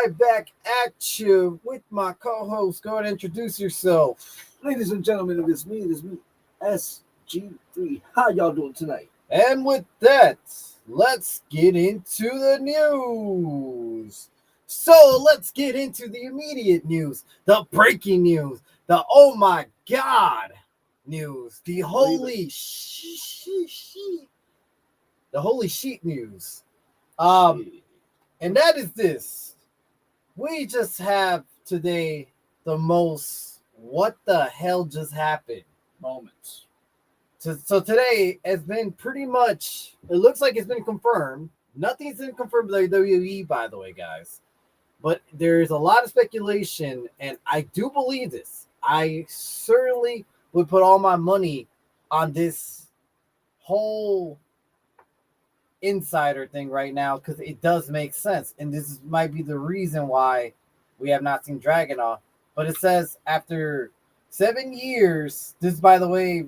right back at you with my co-host. Go ahead and introduce yourself. Ladies and gentlemen, it is me, SG3. How y'all doing tonight? And with that, let's get into the news. So let's get into the immediate news, the breaking news, the oh my god news, the holy sheet news. And that is this. We just have today the most what the hell just happened moments. So today has been pretty much, it looks like it's been confirmed. Nothing's been confirmed by WWE, by the way, guys. But there's a lot of speculation, and I do believe this. I certainly would put all my money on this whole insider thing right now because it does make sense. And might be the reason why we have not seen Dragunov. But it says after 7 years, this, by the way,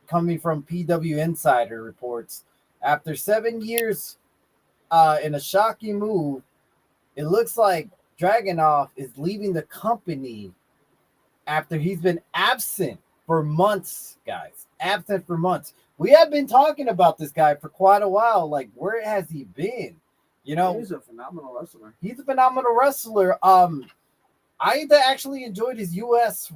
coming from PW Insider reports, after 7 years in a shocking move, it looks like Dragunov is leaving the company after he's been absent for months, guys. Absent for months. We have been talking about this guy for quite a while. Like, where has he been? You know, he's a phenomenal wrestler. He's a phenomenal wrestler. I actually enjoyed his U.S.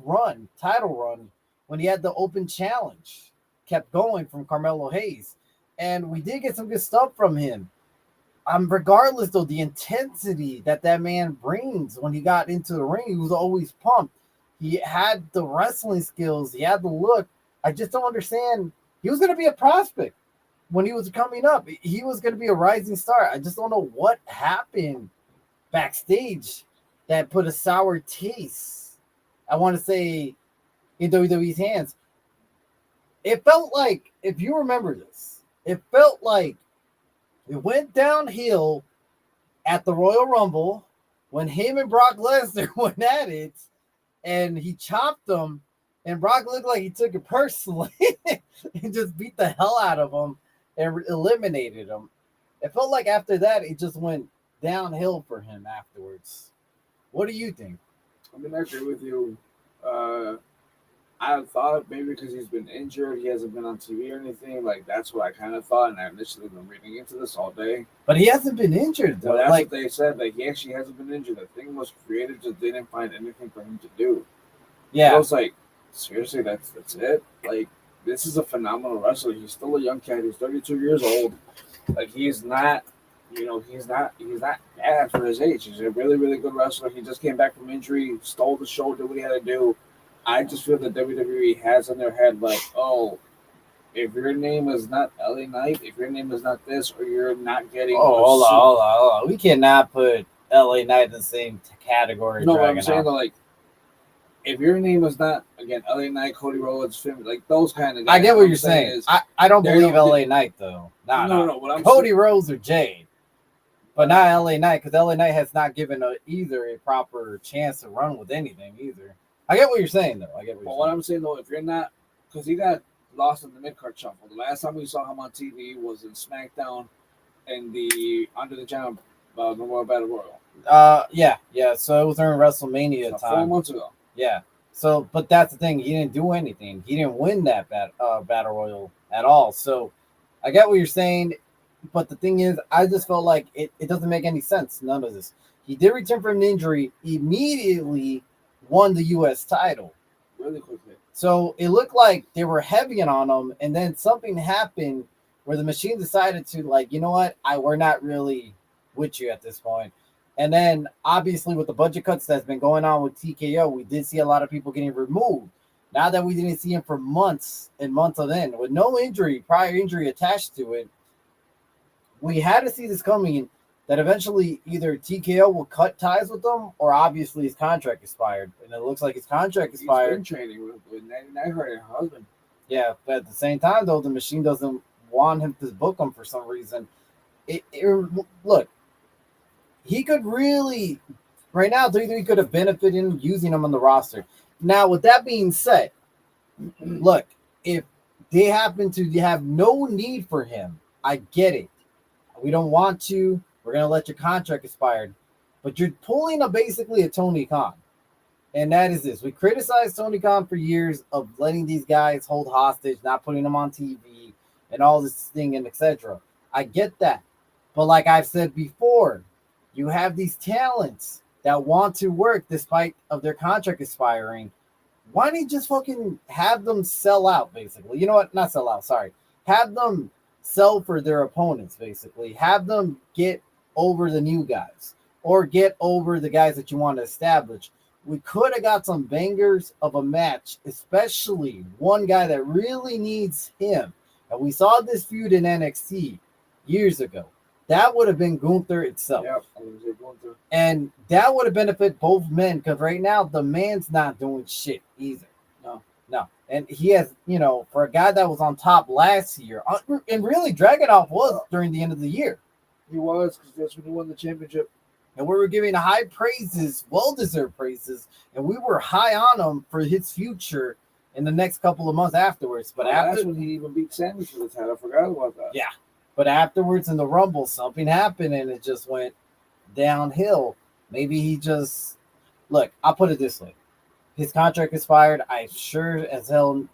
title run, when he had the open challenge, kept going from Carmelo Hayes. And we did get some good stuff from him. Regardless, though, the intensity that man brings when he got into the ring, he was always pumped. He had the wrestling skills. He had the look. I just don't understand. He was going to be a prospect when he was coming up. He was going to be a rising star. I just don't know what happened backstage that put a sour taste, I want to say, in WWE's hands. It felt like, if you remember this, it felt like it went downhill at the Royal Rumble when him and Brock Lesnar went at it, and he chopped him, and Brock looked like he took it personally and just beat the hell out of him and eliminated him. It felt like after that, it just went downhill for him afterwards. What do you think? I mean, I agree with you. I thought maybe because he's been injured, he hasn't been on TV or anything. Like, that's what I kind of thought, and I've initially been reading into this all day. But he hasn't been injured, though. Well, that's what they said. Like, he actually hasn't been injured. The thing was created, just they didn't find anything for him to do. Yeah. I was like, seriously, that's it? Like, this is a phenomenal wrestler. He's still a young cat. He's 32 years old. Like, he's not, he's not bad for his age. He's a really, really good wrestler. He just came back from injury, stole the show, did what he had to do. I just feel that WWE has in their head, like, oh, if your name is not LA Knight, if your name is not this, or you're not getting... hold on. We cannot put LA Knight in the same category. No, what I'm saying, though, like, if your name is not, again, LA Knight, Cody Rhodes, Finn, like, those kind of guys... I get what you're saying. I don't believe LA Knight, though. No. What I'm Cody Rhodes or Jade. But not LA Knight, because LA Knight has not given either a proper chance to run with anything, either. I get what you're saying, though. What I'm saying, though, if you're not, because he got lost in the mid-card shuffle. The last time we saw him on TV was in SmackDown and the Under the Giant Memorial Battle Royal. Yeah. So it was during WrestleMania time. 4 months ago. Yeah. So, but that's the thing. He didn't do anything. He didn't win that Battle Royal at all. So I get what you're saying. But the thing is, I just felt like it doesn't make any sense. None of this. He did return from an injury, immediately won the U.S. title really quickly. So it looked like they were heavy on him, and then something happened where the machine decided to, like, you know what, we're not really with you at this point. And then obviously with the budget cuts that's been going on with TKO, we did see a lot of people getting removed. Now that we didn't see him for months and months on end with no prior injury attached to it, we had to see this coming, that eventually either TKO will cut ties with them, or obviously his contract expired. And it looks like his contract expired. He's been training with Natty Neidhart and her husband. Yeah, but at the same time, though, the machine doesn't want him to book him for some reason. Look, he could really, right now, he could have benefited in using him on the roster. Now, with that being said, look, if they happen to have no need for him, I get it. We don't want to. We're going to let your contract expire. but you're pulling basically a Tony Khan. And that is this. We criticized Tony Khan for years of letting these guys hold hostage, not putting them on TV, and all this thing and etc. I get that. But like I've said before, you have these talents that want to work despite of their contract expiring. Why don't you just fucking have them sell out, basically? You know what? Not sell out, sorry. Have them sell for their opponents, basically. Have them get over the new guys or get over the guys that you want to establish. We could have got some bangers of a match, especially one guy that really needs him. And we saw this feud in NXT years ago. That would have been Gunther itself. Yeah, I was Gunther. And that would have benefited both men because right now the man's not doing shit either. No. And he has, for a guy that was on top last year, and really Dragunov was during the end of the year. He was, because that's when he won the championship. And we were giving high praises, well-deserved praises, and we were high on him for his future in the next couple of months afterwards. But that's when he even beat Sammy for the title. I forgot about that. Yeah. But afterwards in the Rumble, something happened and it just went downhill. Maybe he just... Look, I'll put it this way. His contract expired. I sure as hell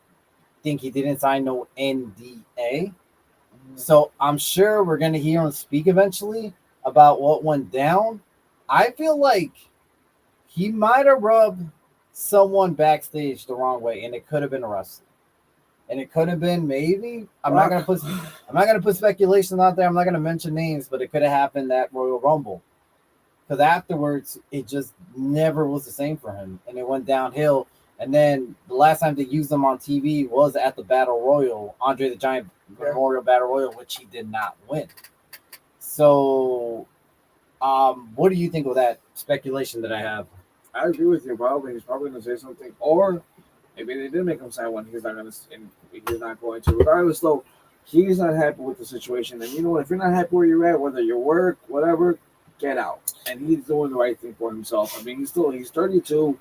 think he didn't sign no NDA. So I'm sure we're going to hear him speak eventually about what went down. I feel like he might have rubbed someone backstage the wrong way, and it could have been a wrestler. And it could have been maybe. I'm not gonna put speculation out there. I'm not gonna mention names, but it could have happened at Royal Rumble. Because afterwards, it just never was the same for him, and it went downhill. And then the last time they used him on TV was at the Battle Royal, Andre the Giant Memorial Battle Royal, which he did not win. So, what do you think of that speculation that I have? I agree with you. Probably he's probably going to say something, or maybe they did make him sign one. He's not going to. Regardless, though, he's not happy with the situation. And you know what? If you're not happy where you're at, whether you work, whatever, get out. And he's doing the right thing for himself. I mean, he's 32.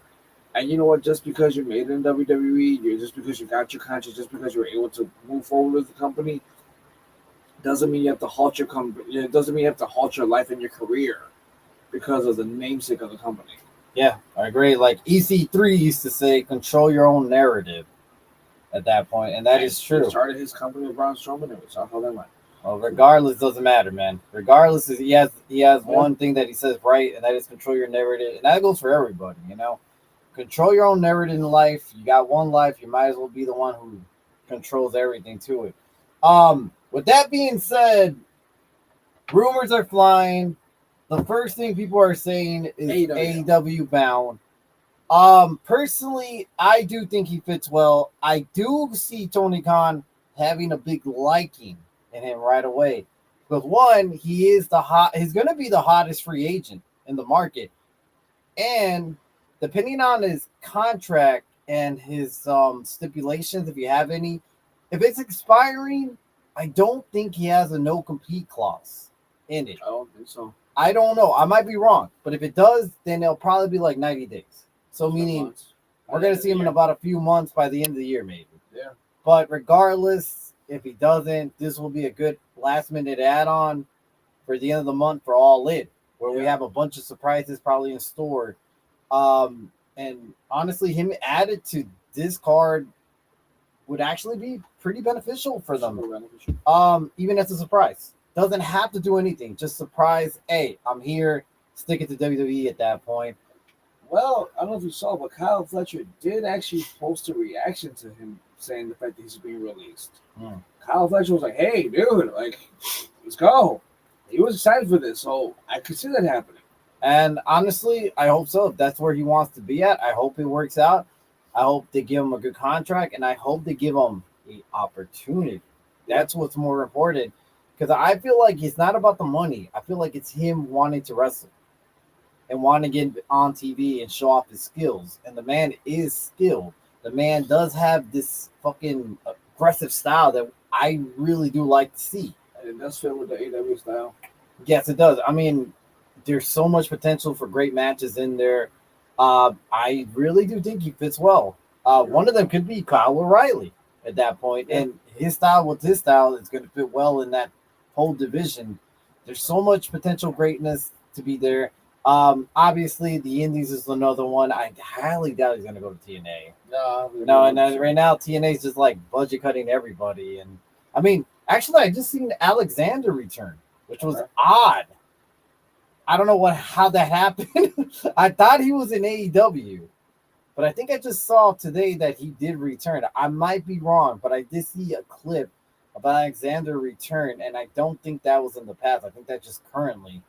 And you know what? Just because you made it in WWE, just because you got your contract, just because you were able to move forward with the company, doesn't mean you have to halt your company. It doesn't mean you have to halt your life and your career because of the namesake of the company. Yeah, I agree. Like EC3 used to say, control your own narrative at that point, and that is true. He started his company with Braun Strowman, and we saw how that went. Well, regardless, doesn't matter, man. Regardless, he has one thing that he says right, and that is control your narrative, and that goes for everybody, Control your own narrative in life. You got one life, you might as well be the one who controls everything to it. With that being said, rumors are flying. The first thing people are saying is AEW bound. Personally, I do think he fits well. I do see Tony Khan having a big liking in him right away. Because one, he's going to be the hottest free agent in the market. And depending on his contract and his stipulations, if you have any, if it's expiring, I don't think he has a no-compete clause in it. I don't think so. I don't know. I might be wrong. But if it does, then it'll probably be like 90 days. So meaning we're going to see him in about a few months by the end of the year, maybe. Yeah. But regardless, if he doesn't, this will be a good last-minute add-on for the end of the month for All In, where we have a bunch of surprises probably in store. And honestly, him added to this card would actually be pretty beneficial for them. Even as a surprise. Doesn't have to do anything. Just surprise, hey, I'm here. Stick it to WWE at that point. Well, I don't know if you saw, but Kyle Fletcher did actually post a reaction to him saying the fact that he's being released. Kyle Fletcher was like, hey, dude, let's go. He was excited for this, so I could see that happening. And honestly, I hope so. If that's where he wants to be at, I hope it works out. I hope they give him a good contract, and I hope they give him the opportunity. That's what's more important. Because I feel like it's not about the money. I feel like it's him wanting to wrestle and wanting to get on TV and show off his skills. And the man is skilled. The man does have this fucking aggressive style that I really do like to see. And it does fit with the AEW style. Yes, it does. I mean, there's so much potential for great matches in there. I really do think he fits well. One of them could be Kyle O'Reilly at that point. And his style with his style is going to fit well in that whole division. There's so much potential greatness to be there. Obviously, the Indies is another one. I highly doubt he's gonna go to TNA. No, and No, right now TNA is just like budget cutting everybody. And I mean, actually, I just seen Alexander return, which was odd. I don't know how that happened. I thought he was in AEW, but I think I just saw today that he did return. I might be wrong, but I did see a clip of Alexander return, and I don't think that was in the past. I think that's just currently,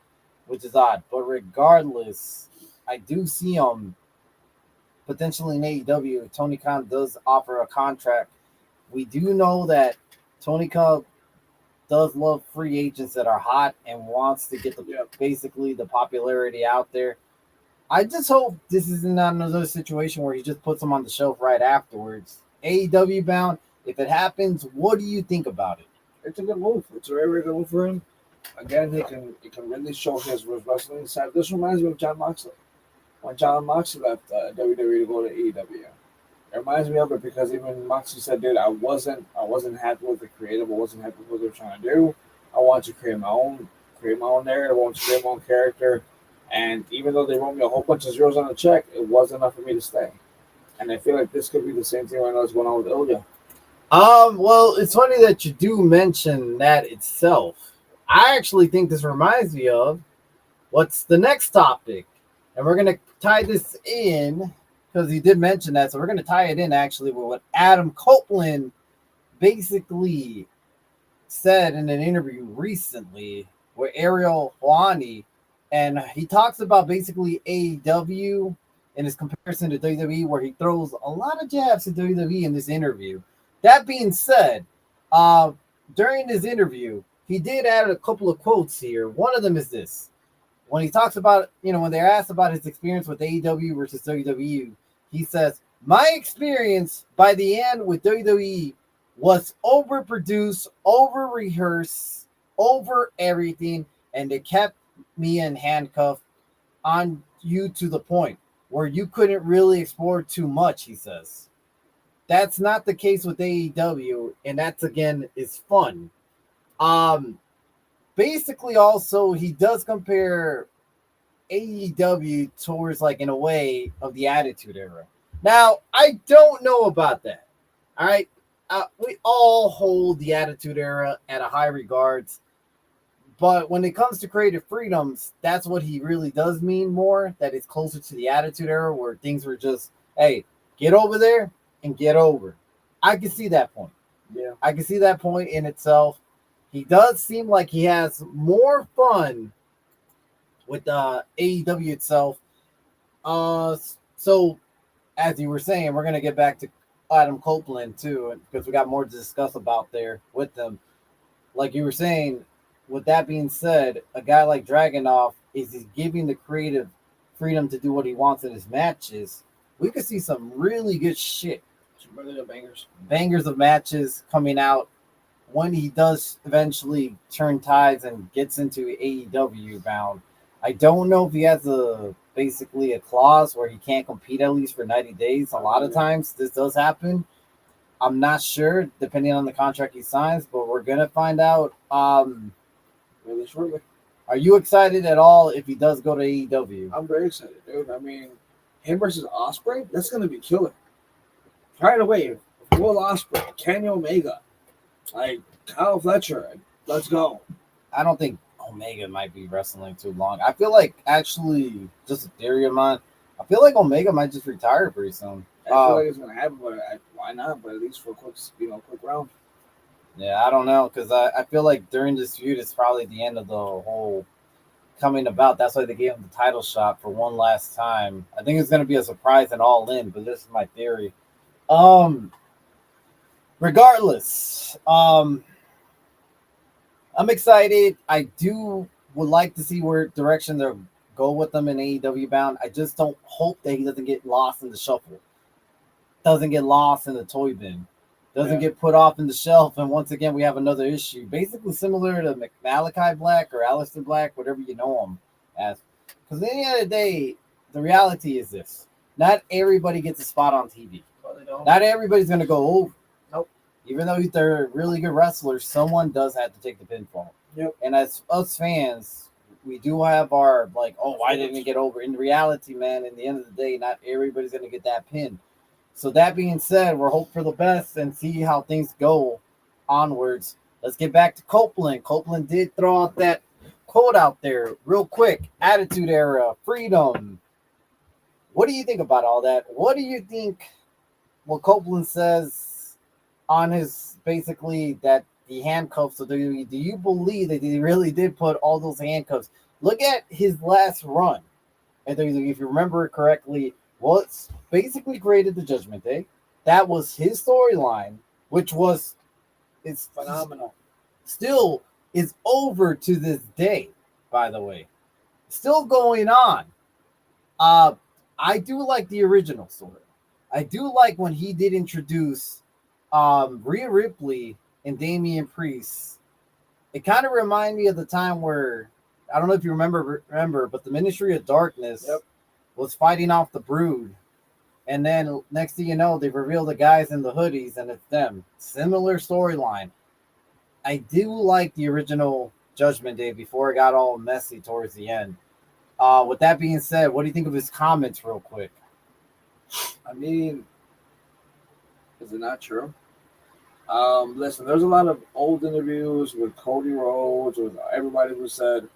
which is odd. But regardless, I do see him potentially in AEW. Tony Khan does offer a contract. We do know that Tony Khan does love free agents that are hot and wants to get basically the popularity out there. I just hope this is not another situation where he just puts them on the shelf right afterwards. AEW bound. If it happens, what do you think about it? It's a good move. It's a very, very good move for him. Again, he can really show his wrestling side. This reminds me of John Moxley. When John Moxley left WWE to go to AEW. It reminds me of it because even Moxley said, "Dude, I wasn't happy with the creative. I wasn't happy with what they were trying to do. I want to create my own narrative. I want to create my own character." And even though they wrote me a whole bunch of zeros on the check, it wasn't enough for me to stay. And I feel like this could be the same thing right now that's going on with Ilya. Well, it's funny that you do mention that itself. I actually think this reminds me of what's the next topic, and we're gonna tie this in because he did mention that, so we're gonna tie it in actually with what Adam Copeland basically said in an interview recently with Ariel Helwani, and he talks about basically AEW in his comparison to WWE, where he throws a lot of jabs at WWE in this interview. That being said, during this interview, he did add a couple of quotes here. One of them is this. When he talks about, when they're asked about his experience with AEW versus WWE, he says, "My experience by the end with WWE was overproduced, over-rehearsed, over everything, and it kept me in handcuffs on you to the point where you couldn't really explore too much," he says. That's not the case with AEW, and that's again is fun. Basically, also he does compare AEW towards like in a way of the Attitude Era. Now, I don't know about that. All right, we all hold the Attitude Era at a high regards, but when it comes to creative freedoms, that's what he really does mean more. That it's closer to the Attitude Era, where things were just, hey, get over there and get over. I can see that point. Yeah, I can see that point in itself. He does seem like he has more fun with AEW itself. So as you were saying, we're gonna get back to Adam Copeland too, because we got more to discuss about there with them. Like you were saying, with that being said, a guy like Dragunov is giving the creative freedom to do what he wants in his matches. We could see some really good shit. some really good bangers. Bangers of matches coming out when he does eventually turn tides and gets into AEW bound. I don't know if he has basically a clause where he can't compete at least for 90 days. A lot of times this does happen. I'm not sure, depending on the contract he signs, but we're gonna find out. Really shortly. Are you excited at all if he does go to AEW? I'm very excited, dude. I mean, him versus Ospreay, that's gonna be killer. Right away, Will Ospreay, Kenny Omega, like Kyle Fletcher. Let's go. I don't think Omega might be wrestling too long. I feel like, actually, just a theory of mine, I feel like Omega might just retire pretty soon. I feel like it's gonna happen, but why not? But at least for a quick round. Yeah, I don't know, because I feel like during this feud, it's probably the end of the whole coming about. That's why they gave him the title shot for one last time. I think it's going to be a surprise and all in, but this is my theory. Regardless, I'm excited. I would like to see where direction they'll go with them in AEW bound. I just don't hope that he doesn't get lost in the shuffle, doesn't get lost in the toy bin, doesn't get put off in the shelf, and once again we have another issue, basically similar to Malachi Black or Aleister Black, whatever you know him as. Because at the end of the day, the reality is this: not everybody gets a spot on TV. Well, they don't. Not everybody's going to go over. Nope. Even though they're really good wrestlers, someone does have to take the pinfall. Yep. And as us fans, we do have our like, oh, why didn't it get over? In reality, man, in the end of the day, not everybody's gonna get that pin. So that being said, we're hope for the best and see how things go onwards. Let's get back to Copeland. Copeland did throw out that quote out there real quick. Attitude Era, freedom. What do you think about all that? What do you think what Copeland says on his basically that the handcuffs of WWE? Do you believe that he really did put all those handcuffs? Look at his last run. And if you remember it correctly, was basically created the Judgment Day. That was his storyline, which was it's Phenomenal. still is over to this day, by the way. Still going on. I do like the original story. I do like when he did introduce Rhea Ripley and Damian Priest. It kind of reminded me of the time where I don't know if you remember, but the Ministry of Darkness was fighting off the Brood. And then next thing you know, they reveal the guys in the hoodies and it's them. Similar storyline. I do like the original Judgment Day before it got all messy towards the end. With that being said, what do you think of his comments real quick? I mean, is it not true? Listen, there's a lot of old interviews with Cody Rhodes, with everybody who said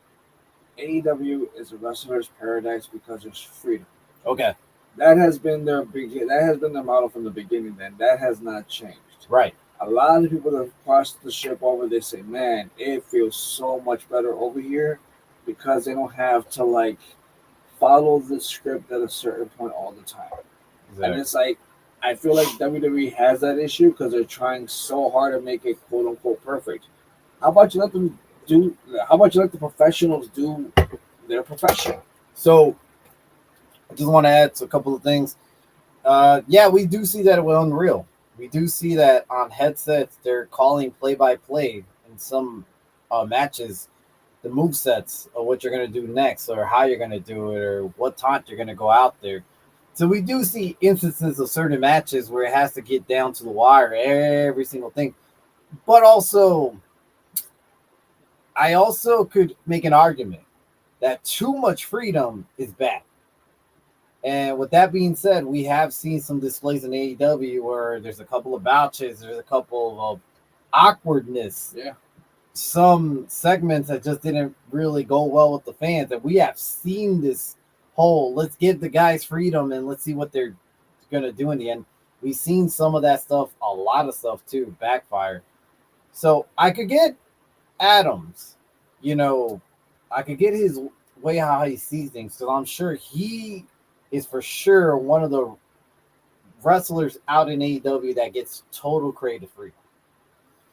AEW is a wrestler's paradise because there's freedom. Okay. That has been their model from the beginning. Then that has not changed. Right. A lot of people that have crossed the ship over, they say, "Man, it feels so much better over here because they don't have to like follow the script at a certain point all the time." Exactly. And it's like I feel like WWE has that issue because they're trying so hard to make it quote unquote perfect. How about you let them do? How about you let the professionals do their profession? So I just want to add a couple of things. Yeah, we do see that with Unreal. We do see that on headsets, they're calling play-by-play in some matches, the move sets of what you're going to do next or how you're going to do it or what taunt you're going to go out there. So we do see instances of certain matches where it has to get down to the wire, every single thing. But also, I also could make an argument that too much freedom is bad. And with that being said, we have seen some displays in AEW where there's a couple of botches, there's a couple of awkwardness. Yeah. Some segments that just didn't really go well with the fans. And we have seen this whole, let's give the guys freedom and let's see what they're going to do in the end. We've seen some of that stuff, a lot of stuff too, backfire. So I could get Adams, I could get his way how he sees things because I'm sure he is for sure one of the wrestlers out in AEW that gets total creative freedom.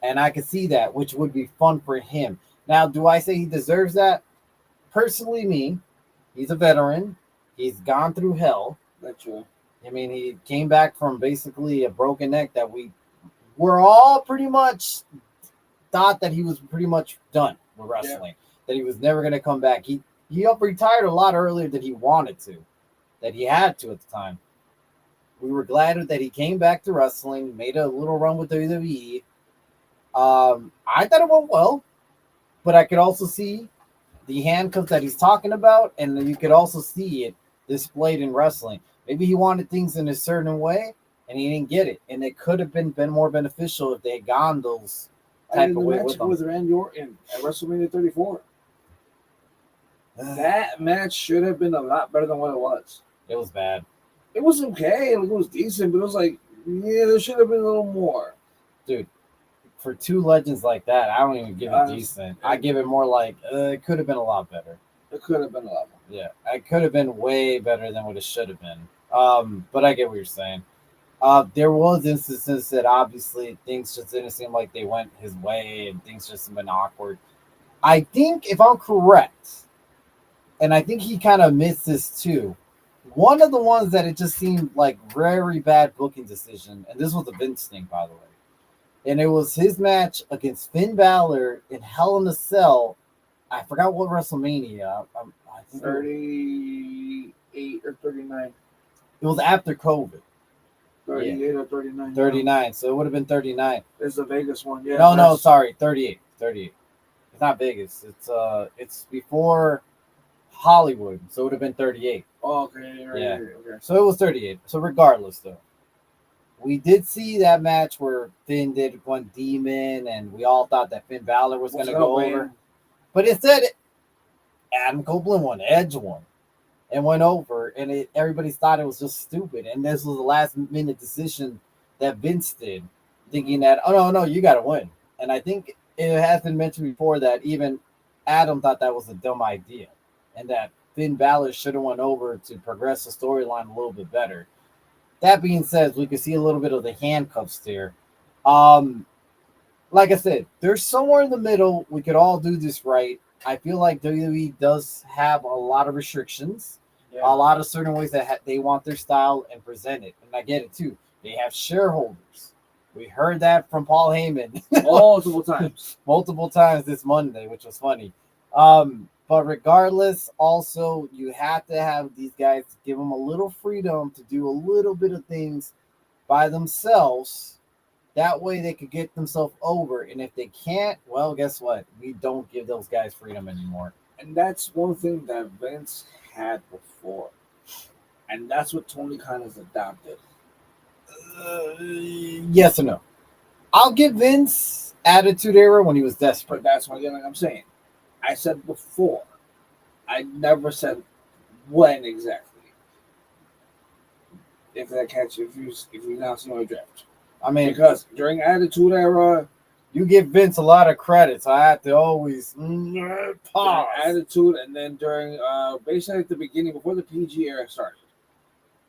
And I can see that, which would be fun for him. Now, do I say he deserves that? Personally, me, he's a veteran. He's gone through hell. That's true. I mean, he came back from basically a broken neck that we're all pretty much thought that he was pretty much done with wrestling, that he was never going to come back. He retired a lot earlier than he wanted to, that he had to at the time. We were glad that he came back to wrestling, made a little run with WWE. I thought it went well, but I could also see the handcuffs that he's talking about, and you could also see it displayed in wrestling. Maybe he wanted things in a certain way, and he didn't get it, and it could have been more beneficial if they had gone those type of way with him. With Randy Orton at WrestleMania 34. That match should have been a lot better than what it was. It was bad. It was okay. It was decent, but it was like, yeah, there should have been a little more. Dude, for two legends like that, I don't even give it decent. I give it more like it could have been a lot better. It could have been a lot more. Yeah, it could have been way better than what it should have been. But I get what you're saying. There was instances that obviously things just didn't seem like they went his way and things just been awkward. I think if I'm correct, and I think he kind of missed this too, one of the ones that it just seemed like very bad booking decision, and this was a Vince thing, by the way, and it was his match against Finn Balor in Hell in a Cell. I forgot what WrestleMania. I think 38 or 39. It was after COVID. 38 or 39. 39. So it would have been 39. It's the Vegas one. Yeah. No, sorry. 38. 38. It's not Vegas. It's before Hollywood, so it would have been 38. Oh, okay, right, Yeah. right, okay. So it was 38. So regardless, though, we did see that match where Finn did one demon, and we all thought that Finn Balor was going to go over. But instead, Adam Copeland won, Edge won, and went over, and everybody thought it was just stupid. And this was the last minute decision that Vince did, thinking that, oh, no, you got to win. And I think it has been mentioned before that even Adam thought that was a dumb idea, and that Finn Balor should have went over to progress the storyline a little bit better. That being said, we could see a little bit of the handcuffs there. Like I said, there's somewhere in the middle. We could all do this right. I feel like WWE does have a lot of restrictions, a lot of certain ways that they want their style and present it. And I get it too. They have shareholders. We heard that from Paul Heyman multiple times this Monday, which was funny. But regardless, also, you have to have these guys give them a little freedom to do a little bit of things by themselves. That way they could get themselves over. And if they can't, well, guess what? We don't give those guys freedom anymore. And that's one thing that Vince had before. And that's what Tony Khan has adopted. Yes or no? I'll give Vince Attitude Era when he was desperate. But that's what I'm saying. I said before. I never said when exactly. If you now see my draft. I mean, because during Attitude Era, you give Vince a lot of credit, so I have to always pause. Attitude, and then during basically at the beginning before the PG era started.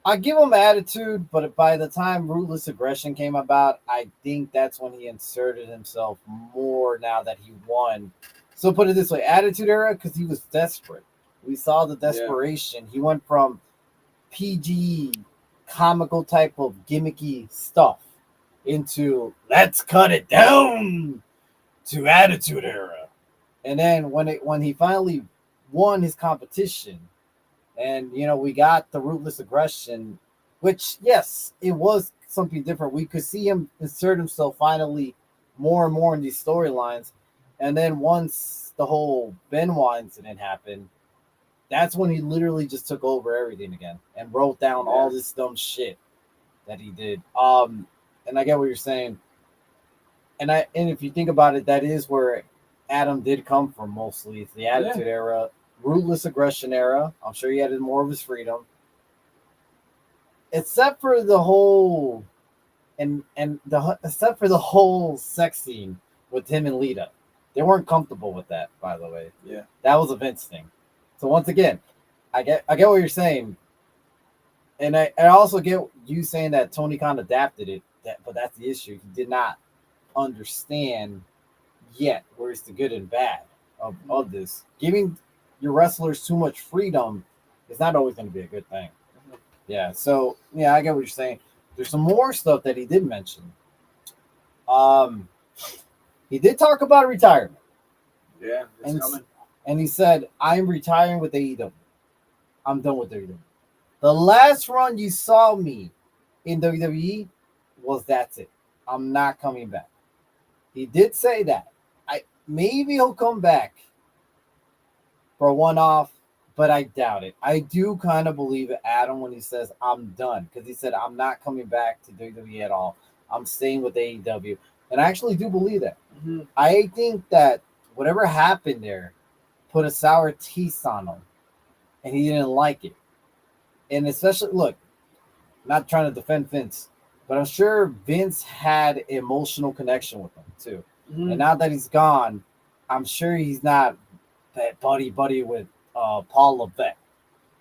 I give him Attitude, but by the time Ruthless Aggression came about, I think that's when he inserted himself more now that he won. So put it this way, Attitude Era, because he was desperate. We saw the desperation. Yeah. He went from PG, comical type of gimmicky stuff into let's cut it down to Attitude Era. And then when he finally won his competition, and we got the Ruthless Aggression, which yes, it was something different. We could see him insert himself finally more and more in these storylines. And then once the whole Benoit incident happened, that's when he literally just took over everything again and wrote down all this dumb shit that he did. And I get what you're saying. And if you think about it, that is where Adam did come from mostly. It's the Attitude Era, Ruthless Aggression Era. I'm sure he had more of his freedom. Except for the whole except for the whole sex scene with him and Lita. They weren't comfortable with that, by the way. Yeah. That was a Vince thing. So once again, I get what you're saying. And I also get you saying that Tony Khan adapted it, but that's the issue. He did not understand yet where's the good and bad of this. Giving your wrestlers too much freedom is not always going to be a good thing. Yeah, so I get what you're saying. There's some more stuff that he did mention. He did talk about retirement. Yeah, it's coming. And he said, I'm retiring with AEW. I'm done with AEW. The last run you saw me in WWE was that's it. I'm not coming back. He did say that. Maybe he'll come back for a one-off, but I doubt it. I do kind of believe Adam when he says I'm done, because he said I'm not coming back to WWE at all. I'm staying with AEW. And I actually do believe that. Mm-hmm. I think that whatever happened there put a sour taste on him, and he didn't like it. And especially, look, I'm not trying to defend Vince, but I'm sure Vince had an emotional connection with him too. Mm-hmm. And now that he's gone, I'm sure he's not that buddy with Paul Levesque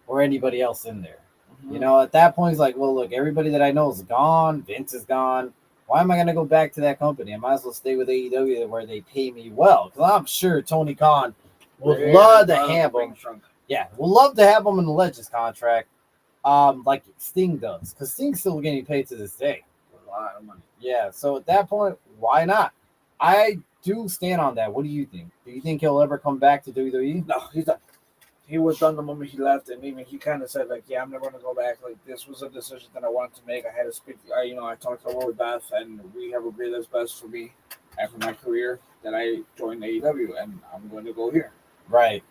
or anybody else in there. Mm-hmm. At that point, he's like, well, look, everybody that I know is gone. Vince is gone. Why am I going to go back to that company? I might as well stay with AEW where they pay me well. Because I'm sure Tony Khan would love to have him. Yeah, would love to have him in the Legends contract, like Sting does. Because Sting's still getting paid to this day. A lot of money. Yeah, so at that point, why not? I do stand on that. What do you think? Do you think he'll ever come back to WWE? No, he's done. He was done the moment he left, and even he kind of said, like, yeah, I'm never going to go back. Like, this was a decision that I wanted to make. I had to speak. I talked to her with Beth, and we have agreed that's best for me and for my career that I joined AEW, and I'm going to go here. Right.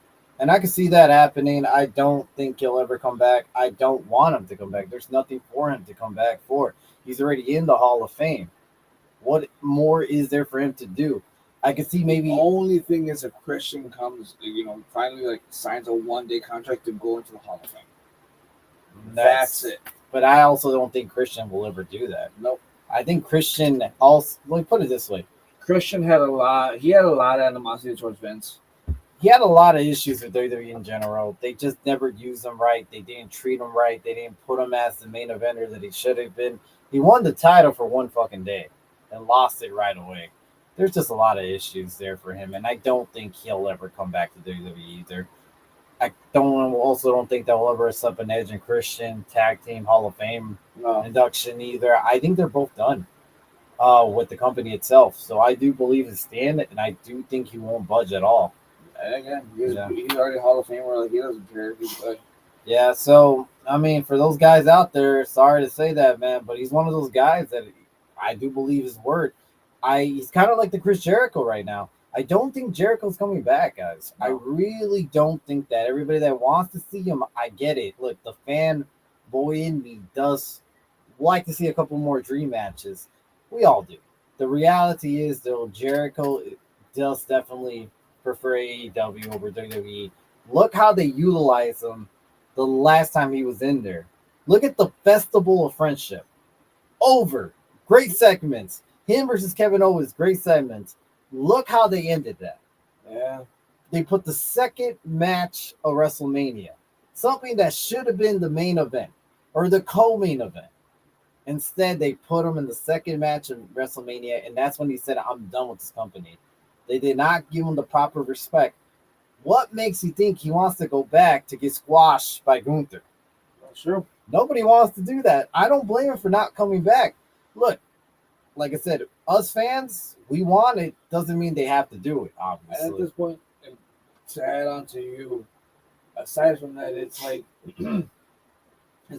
And I can see that happening. I don't think he'll ever come back. I don't want him to come back. There's nothing for him to come back for. He's already in the Hall of Fame. What more is there for him to do? I could see maybe. The only thing is if Christian comes, finally like signs a 1-day contract to go into the Hall of Fame. That's it. But I also don't think Christian will ever do that. Nope. I think Christian also. Let me put it this way: Christian had a lot. He had a lot of animosity towards Vince. he had a lot of issues with WWE in general. They just never used him right. They didn't treat him right. They didn't put him as the main eventer that he should have been. He won the title for one fucking day and lost it right away. There's just a lot of issues there for him, and I don't think he'll ever come back to WWE either. I don't think they'll ever accept an Edge and Christian tag team Hall of Fame induction either. I think they're both done with the company itself. So I do believe his stand, and I do think he won't budge at all. And again, he's already Hall of Famer. Like, he doesn't care. He's good. Yeah, so I mean, for those guys out there, sorry to say that, man, but he's one of those guys that I do believe his word. He's kind of like the Chris Jericho right now. I don't think Jericho's coming back, guys. No. I really don't think that. Everybody that wants to see him, I get it. Look, the fan boy in me does like to see a couple more dream matches. We all do. The reality is, though, Jericho does definitely prefer AEW over WWE. Look how they utilize him the last time he was in there. Look at the Festival of Friendship. Over. Great segments. Him versus Kevin Owens, great segments. Look how they ended that. Yeah. They put the second match of WrestleMania, something that should have been the main event or the co-main event. Instead, they put him in the second match of WrestleMania, and that's when he said, I'm done with this company. They did not give him the proper respect. What makes you think he wants to go back to get squashed by Gunther? Sure. Nobody wants to do that. I don't blame him for not coming back. Look, like I said, us fans, we want it. Doesn't mean they have to do it, obviously. And at this point, to add on to you, aside from that, it's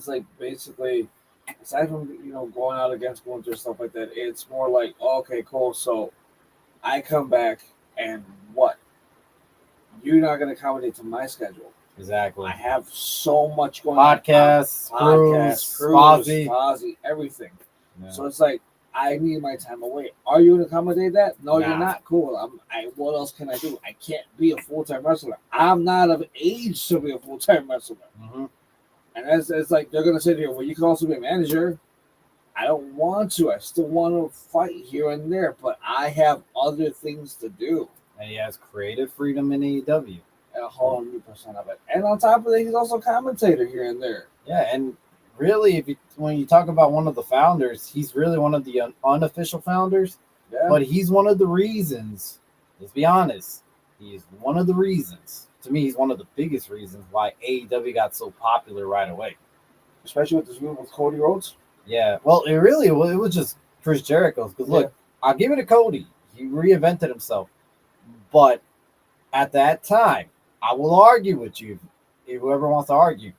like basically, aside from going out against Gunther, stuff like that, it's more like, okay, cool. So I come back, and what? You're not going to accommodate to my schedule. Exactly. I have so much going podcasts, on. Podcasts, Ozzy, everything. Yeah. So it's like, I need my time away. Are you going to accommodate that? No, You're not. Cool. What else can I do? I can't be a full-time wrestler. I'm not of age to be a full-time wrestler. Mm-hmm. And it's like they're going to say to you, well, you can also be a manager. I don't want to. I still want to fight here and there, but I have other things to do. And he has creative freedom in AEW. And 100% of it. And on top of that, he's also a commentator here and there. Yeah, and really, when you talk about one of the founders, he's really one of the unofficial founders. Yeah. But he's one of the reasons, let's be honest, he's one of the reasons, to me, he's one of the biggest reasons why AEW got so popular right away. Especially with this move with Cody Rhodes. Yeah, well, it was just Chris Jericho. Because look, I'll give it to Cody. He reinvented himself. But at that time, I will argue with you, if whoever wants to argue,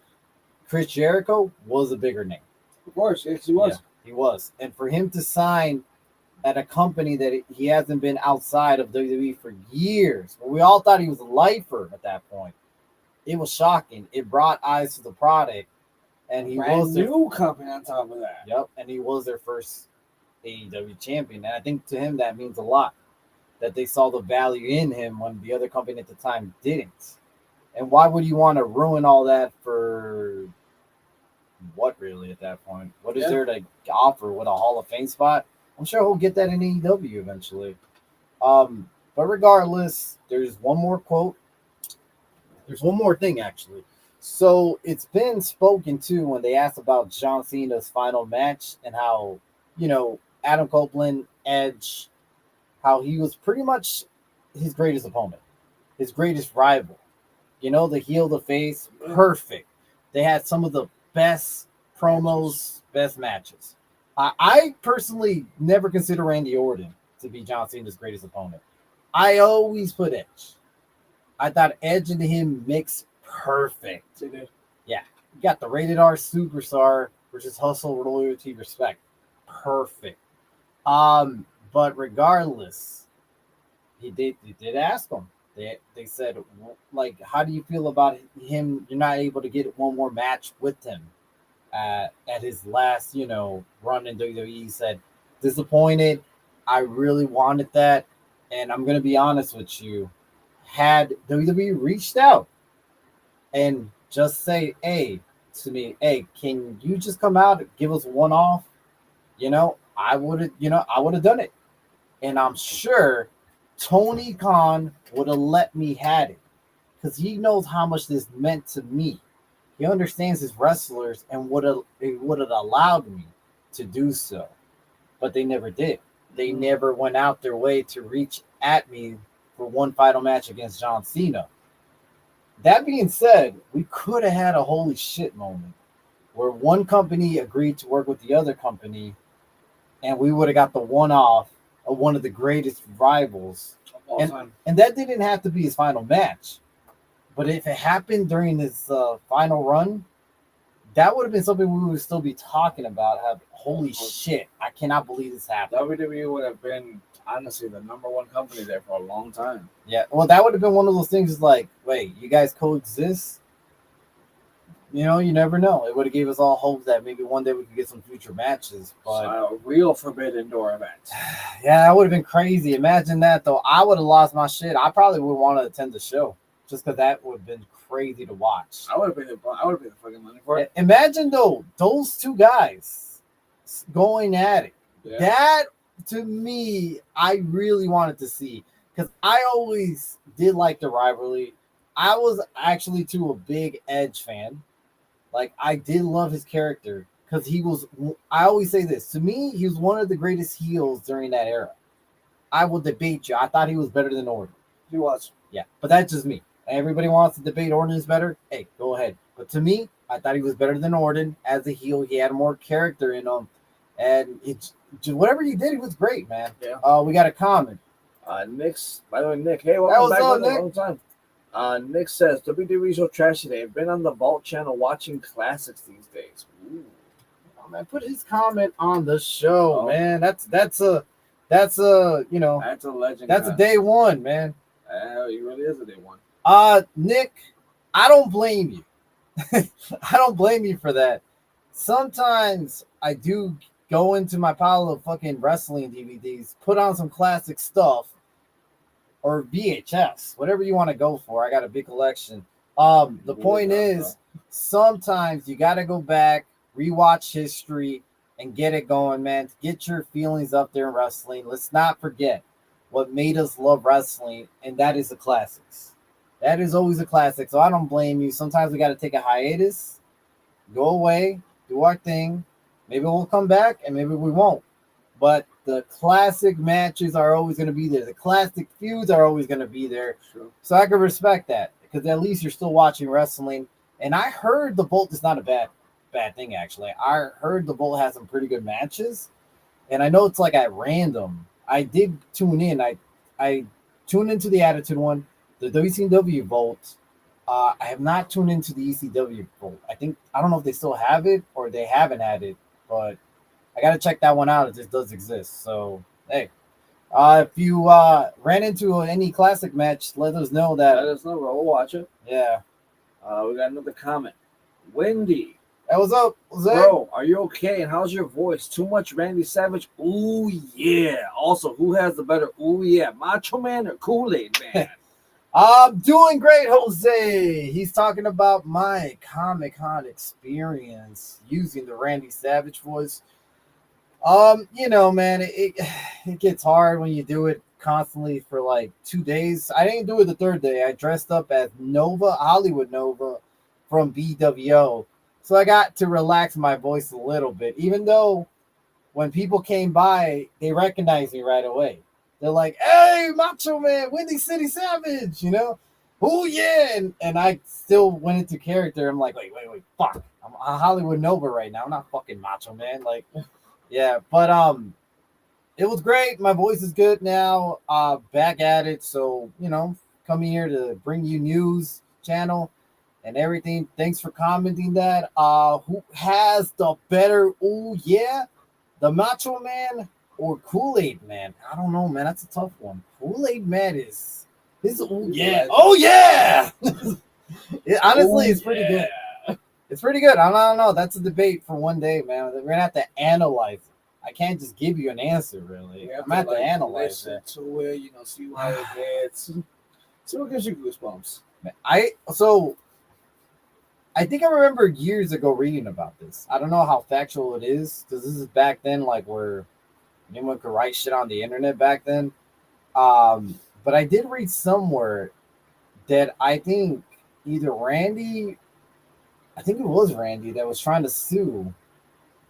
Chris Jericho was a bigger name. Of course, yes, he was. Yeah, he was. And for him to sign at a company that he hasn't been outside of WWE for years, we all thought he was a lifer at that point. It was shocking. It brought eyes to the product. And he was their new company on top of that. Yep, and he was their first AEW champion. And I think to him that means a lot, that they saw the value in him when the other company at the time didn't. And why would you want to ruin all that for what, really, at that point? What is there to offer with a Hall of Fame spot? I'm sure he'll get that in AEW eventually. But regardless, there's one more quote. There's one more thing, actually. So it's been spoken to when they asked about John Cena's final match and how, Adam Copeland, Edge, how he was pretty much his greatest opponent, his greatest rival. The heel, the face, perfect. They had some of the best promos, best matches. I personally never consider Randy Orton to be John Cena's greatest opponent. I always put Edge. I thought Edge and him mixed perfect. Yeah. You got the rated R superstar versus hustle, loyalty, respect. Perfect. But regardless, he did ask him. They said, like, how do you feel about him? You're not able to get one more match with him at his last, run in WWE. He said, disappointed. I really wanted that, and I'm gonna be honest with you. Had WWE reached out and just say, hey, to me, hey, can you just come out and give us one off? I would have done it. And I'm sure Tony Khan would have let me had it because he knows how much this meant to me. He understands his wrestlers and would have allowed me to do so. But they never did. They never went out their way to reach at me for one final match against John Cena. That being said, we could have had a holy shit moment where one company agreed to work with the other company and we would have got the one off of one of the greatest rivals. And that didn't have to be his final match. But if it happened during his final run, that would have been something we would still be talking about. Holy shit, I cannot believe this happened. WWE would have been, honestly, the number one company there for a long time. Yeah, well, that would have been one of those things is like, wait, you guys coexist? You never know. It would have gave us all hope that maybe one day we could get some future matches. But a real Forbidden Door event. Yeah, that would have been crazy. Imagine that, though. I would have lost my shit. I probably would want to attend the show just because that would have been crazy to watch. I would have paid the fucking money for it. Imagine, though, those two guys going at it. Yeah. That, to me, I really wanted to see because I always did like the rivalry. I was actually, too, a big Edge fan. Like, I did love his character because I always say this, to me, he was one of the greatest heels during that era. I will debate you. I thought he was better than Orton. He was. Yeah, but that's just me. Everybody wants to debate Orton is better. Hey, go ahead. But to me, I thought he was better than Orton as a heel. He had more character in him. And whatever he did, he was great, man. Yeah. We got a comment. By the way, Nick. Hey, welcome back. Up, Nick? A long time. Nick says WWE's so trashy. They've been on the Vault channel watching classics these days. Ooh. Oh, man, put his comment on the show, man. That's a that's a legend. That's a day one, man. He really is a day one. Nick, I don't blame you. I don't blame you for that. Sometimes I do go into my pile of fucking wrestling DVDs, put on some classic stuff. Or VHS, whatever you want to go for. I got a big collection. The point is, sometimes you got to go back, rewatch history, and get it going, man. To get your feelings up there in wrestling. Let's not forget what made us love wrestling, and that is the classics. That is always a classic, so I don't blame you. Sometimes we got to take a hiatus, go away, do our thing. Maybe we'll come back, and maybe we won't. But the classic matches are always going to be there. The classic feuds are always going to be there. Sure. So I can respect that because at least you're still watching wrestling. And I heard the Bolt is not a bad thing, actually. I heard the Bolt has some pretty good matches. And I know it's like at random. I did tune in. I tuned into the Attitude one, the WCW Bolt. I have not tuned into the ECW Bolt. I don't know if they still have it or they haven't had it, but I got to check that one out if this does exist. So, hey, if you ran into any classic match, let us know that. Let us know. We'll watch it. Yeah. We got another comment. Wendy. Hey, what's up? Bro, are you okay? And how's your voice? Too much Randy Savage? Ooh, yeah. Also, who has the better ooh, yeah? Macho Man or Kool-Aid Man? I'm doing great, Jose. He's talking about my Comic-Con experience using the Randy Savage voice. Man, it gets hard when you do it constantly for like 2 days. I didn't do it the third day. I dressed up as Hollywood Nova from BWO. So I got to relax my voice a little bit, even though when people came by, they recognized me right away. They're like, hey, Macho Man, Windy City Savage, Oh, yeah. And I still went into character. I'm like, wait, fuck. I'm a Hollywood Nova right now. I'm not fucking Macho Man. Like, yeah, but it was great. My voice is good now. Back at it. So, coming here to bring you news channel and everything. Thanks for commenting that. Who has the better ooh yeah? The Macho Man or Kool-Aid Man? I don't know, man. That's a tough one. Kool-Aid Man is His oh He's a yeah, legend. oh yeah. Honestly, Oh, it's pretty good. yeah. It's pretty good. I don't know. That's a debate for one day, man. We're gonna have to analyze it. I can't just give you an answer, really. You I'm have gonna have to like, analyze listen it. to it, see why it hits. See what gives you goosebumps. I think I remember years ago reading about this. I don't know how factual it is because this is back then, like where anyone could write shit on the internet back then. But I did read somewhere that I think either Randy, I think it was Randy that was trying to sue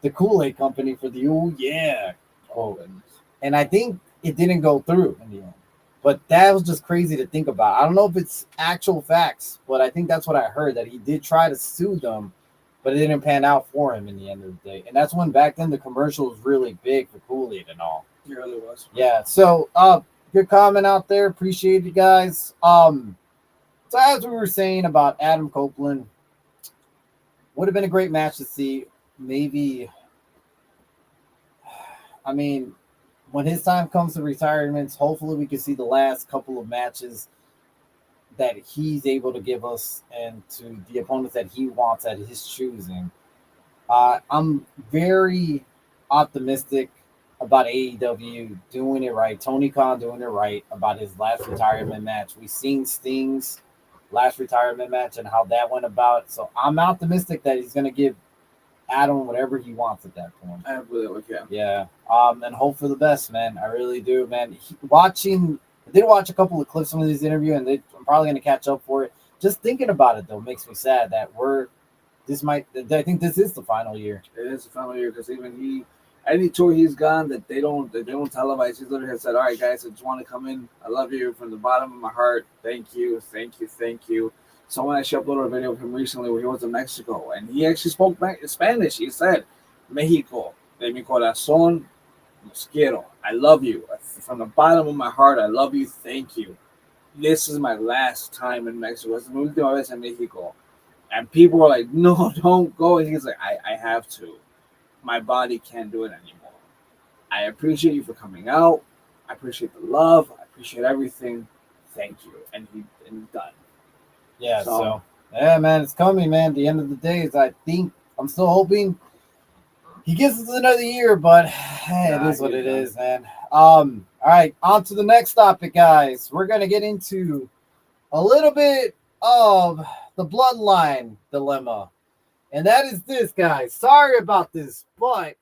the Kool-Aid company for the oh yeah quote. Goodness. And I think it didn't go through in the end. But that was just crazy to think about. I don't know if it's actual facts, but I think that's what I heard, that he did try to sue them, but it didn't pan out for him in the end of the day. And that's when back then the commercial was really big for Kool-Aid and all. It really was. Yeah. So good comment out there. Appreciate it, guys. So as we were saying about Adam Copeland, would have been a great match to see. Maybe, I mean, when his time comes to retirements, hopefully we can see the last couple of matches that he's able to give us and to the opponents that he wants at his choosing. I'm very optimistic about AEW doing it right. Tony Khan doing it right about his last retirement match. We've seen Sting's last retirement match and how that went about. So I'm optimistic that he's going to give Adam whatever he wants at that point. I believe it, yeah. Yeah. And hope for the best, man. I really do, man. I did watch a couple of clips from his interview, and I'm probably going to catch up for it. Just thinking about it, though, makes me sad that I think this is the final year. It is the final year because even any tour he's gone that they don't televise, he's literally said, "All right, guys, I just want to come in. I love you from the bottom of my heart. Thank you, thank you, thank you." Someone actually uploaded a video of him recently where he was in Mexico, and he actually spoke back in Spanish. He said, "Mexico, de mi corazón, los quiero. I love you from the bottom of my heart. I love you. Thank you. This is my last time in Mexico. Es mi última vez en Mexico." And people were like, "No, don't go." And he's like, I have to. My body can't do it anymore. I appreciate you for coming out. I appreciate the love. I appreciate everything. Thank you." And he's done. Yeah, so yeah, man, it's coming, man. At the end of the day, is I think I'm still hoping he gives us another year, but hey, it is what it is, man. All right, on to the next topic, guys. We're gonna get into a little bit of the bloodline dilemma. And that is this, guys. Sorry about this, but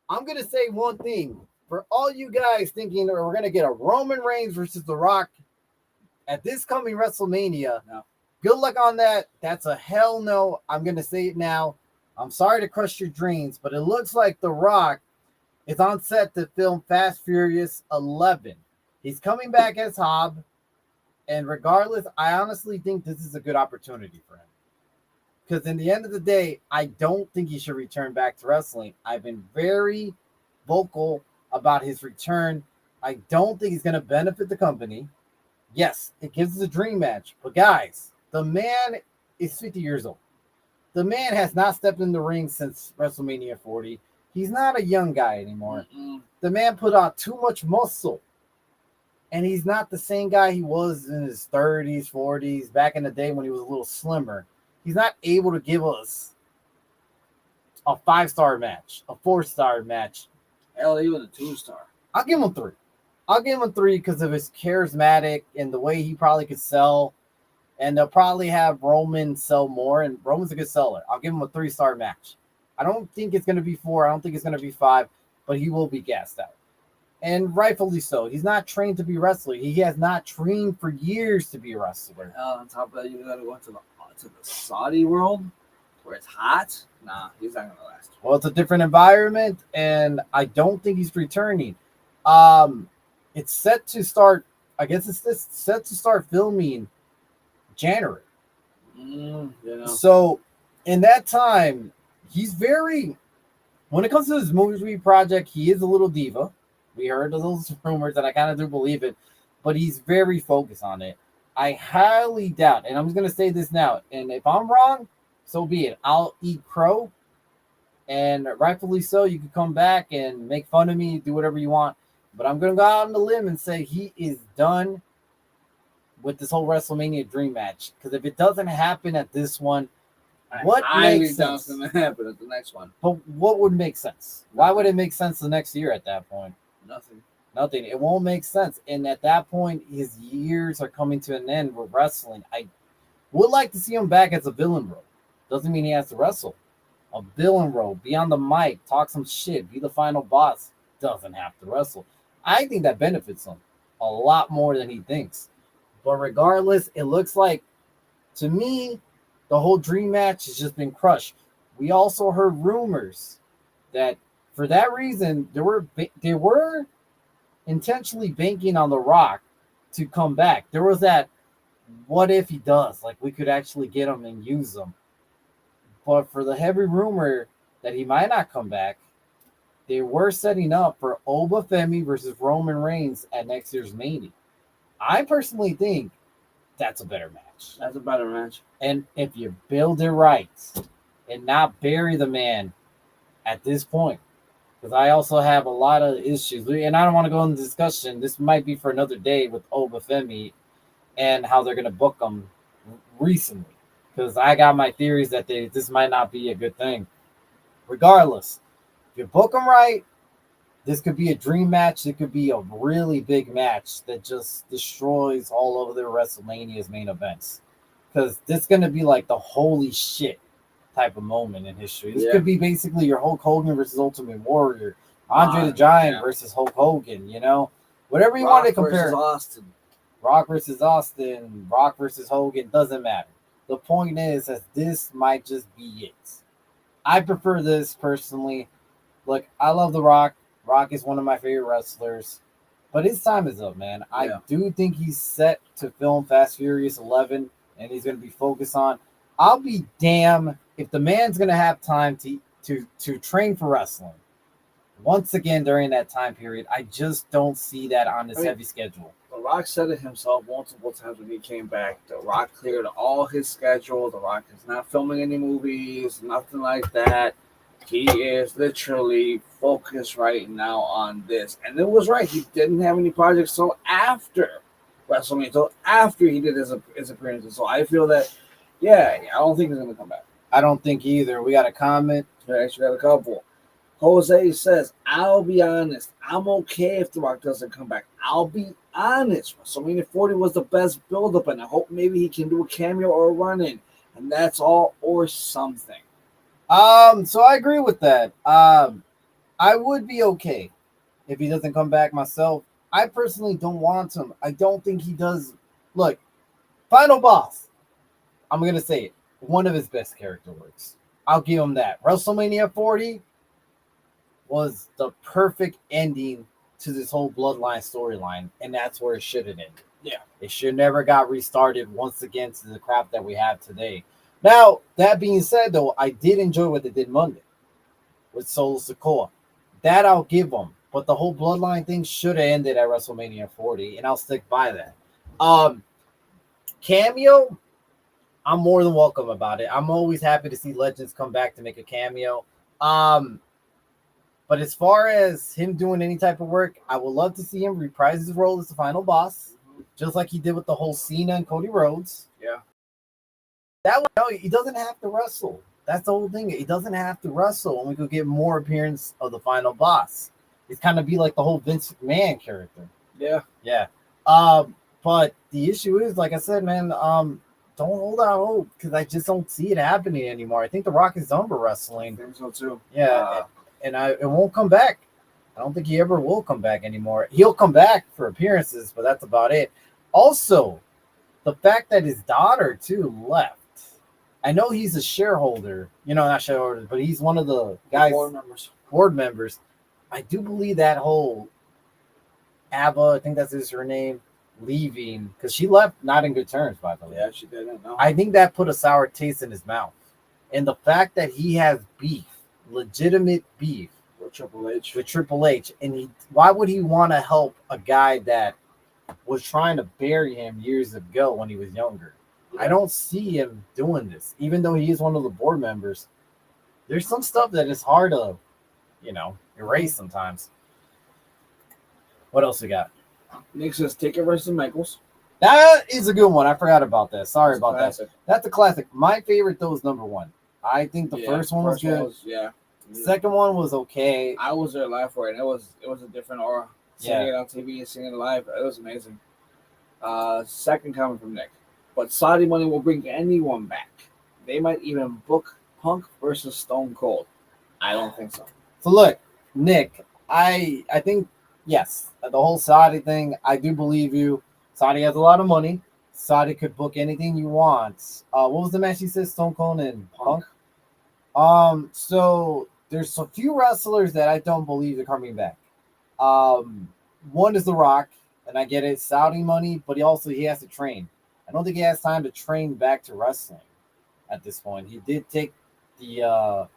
I'm going to say one thing. For all you guys thinking that we're going to get a Roman Reigns versus The Rock at this coming WrestleMania, No. Good luck on that. That's a hell no. I'm going to say it now. I'm sorry to crush your dreams, but it looks like The Rock is on set to film Fast Furious 11. He's coming back as Hobb. And regardless, I honestly think this is a good opportunity for him. Because in the end of the day, I don't think he should return back to wrestling. I've been very vocal about his return. I don't think he's going to benefit the company. Yes, it gives us a dream match. But guys, the man is 50 years old. The man has not stepped in the ring since WrestleMania 40. He's not a young guy anymore. The man put on too much muscle. And he's not the same guy he was in his 30s, 40s, back in the day when he was a little slimmer. He's not able to give us a 5-star match, a 4-star match. Hell, even a 2-star. I'll give him 3. I'll give him 3 because of his charismatic and the way he probably could sell. And they'll probably have Roman sell more. And Roman's a good seller. I'll give him a 3-star match. I don't think it's going to be 4. I don't think it's going to be 5. But he will be gassed out. And rightfully so. He's not trained to be a wrestler. He has not trained for years to be a wrestler. On top of that, you got to go into the Saudi world where it's hot. Nah, he's not gonna last. Well, it's a different environment, and I don't think he's returning. It's set to start. I guess it's set to start filming January. So in that time, he's very. When it comes to his movie project, he is a little diva. We heard of those rumors, and I kind of do believe it, but he's very focused on it. I highly doubt, and I'm going to say this now, and if I'm wrong, so be it. I'll eat crow, and rightfully so. You can come back and make fun of me, do whatever you want, but I'm going to go out on the limb and say he is done with this whole WrestleMania dream match. Because if it doesn't happen at this one, I what highly makes doubt it's sense? gonna happen at the next one. But what would make sense? Why would it make sense the next year at that point? Nothing. Nothing. It won't make sense. And at that point, his years are coming to an end with wrestling. I would like to see him back as a villain role. Doesn't mean he has to wrestle. A villain role, be on the mic, talk some shit, be the final boss. Doesn't have to wrestle. I think that benefits him a lot more than he thinks. But regardless, it looks like, to me, the whole dream match has just been crushed. We also heard rumors that for that reason, they were intentionally banking on The Rock to come back. There was that, what if he does? Like, we could actually get him and use him. But for the heavy rumor that he might not come back, they were setting up for Obafemi versus Roman Reigns at next year's Mania. I personally think that's a better match. That's a better match. And if you build it right and not bury the man at this point, because I also have a lot of issues, and I don't want to go into discussion. This might be for another day with Obafemi and how they're going to book him recently, because I got my theories that this might not be a good thing. Regardless, if you book him right, this could be a dream match. It could be a really big match that just destroys all of their WrestleMania's main events, because this is going to be like the holy shit type of moment in history. This could be basically your Hulk Hogan versus Ultimate Warrior, Andre the Giant versus Hulk Hogan, whatever you want to compare. Austin. Rock versus Austin, Rock versus Hogan, doesn't matter. The point is that this might just be it. I prefer this personally. Look, I love The Rock. Rock is one of my favorite wrestlers, but his time is up, man. I do think he's set to film Fast Furious 11, and he's going to be focused on. I'll be damn if the man's going to have time to train for wrestling once again during that time period. I just don't see that on his heavy schedule. The Rock said it himself multiple times when he came back. The Rock cleared all his schedule. The Rock is not filming any movies, nothing like that. He is literally focused right now on this. And it was right. He didn't have any projects until after WrestleMania, until after he did his appearances. So I feel that, I don't think he's going to come back. I don't think either. We got a comment. We actually got a couple. Jose says, I'll be honest. I'm okay if The Rock doesn't come back. I'll be honest. WrestleMania 40 was the best build-up, and I hope maybe he can do a cameo or a run-in. And that's all or something. So I agree with that. I would be okay if he doesn't come back myself. I personally don't want him. I don't think he does. Look, Final Boss, I'm going to say it, one of his best character works. I'll give him that. WrestleMania 40 was the perfect ending to this whole Bloodline storyline, and that's where it should have ended. Yeah. It should never got restarted once again to the crap that we have today. Now, that being said, though, I did enjoy what they did Monday with Solo Sikoa. That I'll give them. But the whole Bloodline thing should have ended at WrestleMania 40, and I'll stick by that. Cameo, I'm more than welcome about it. I'm always happy to see legends come back to make a cameo. But as far as him doing any type of work, I would love to see him reprise his role as the final boss, just like he did with the whole Cena and Cody Rhodes. Yeah. That way, no, he doesn't have to wrestle. That's the whole thing. He doesn't have to wrestle, and we could get more appearance of the final boss. It's kind of be like the whole Vince McMahon character. Yeah. Yeah. But the issue is, like I said, man, don't hold out hope, because I just don't see it happening anymore. I think The Rock is done for wrestling. I think so too. Yeah. And it won't come back. I don't think he ever will come back anymore. He'll come back for appearances, but that's about it. Also, the fact that his daughter, too, left. I know he's a shareholder, not shareholder, but he's one of the guys, board members. I do believe that whole Ava, I think that's her name, leaving, because she left not in good terms, by the way. Yeah, she didn't. No. I think that put a sour taste in his mouth. And the fact that he has beef, legitimate beef with Triple H, and why would he want to help a guy that was trying to bury him years ago when he was younger? I don't see him doing this, even though he is one of the board members. There's some stuff that is hard to, erase sometimes. What else we got? Nick says, take it versus Michaels. That is a good one. I forgot about that. Sorry It's about that. classic. That's a classic. My favorite though is number one. I think the first one was good. Yeah. Second one was okay. I was there live for it. And it was a different aura. Seeing it on TV and seeing it live, it was amazing. Second comment from Nick. But Saudi money will bring anyone back. They might even book Punk versus Stone Cold. I don't think so. So look, Nick, I think yes, the whole Saudi thing. I do believe you. Saudi has a lot of money. Saudi could book anything you want. What was the match you said? Stone Cold and Punk. So there's a few wrestlers that I don't believe are coming back. One is The Rock, and I get it, Saudi money, but he has to train. I don't think he has time to train back to wrestling at this point. He did take the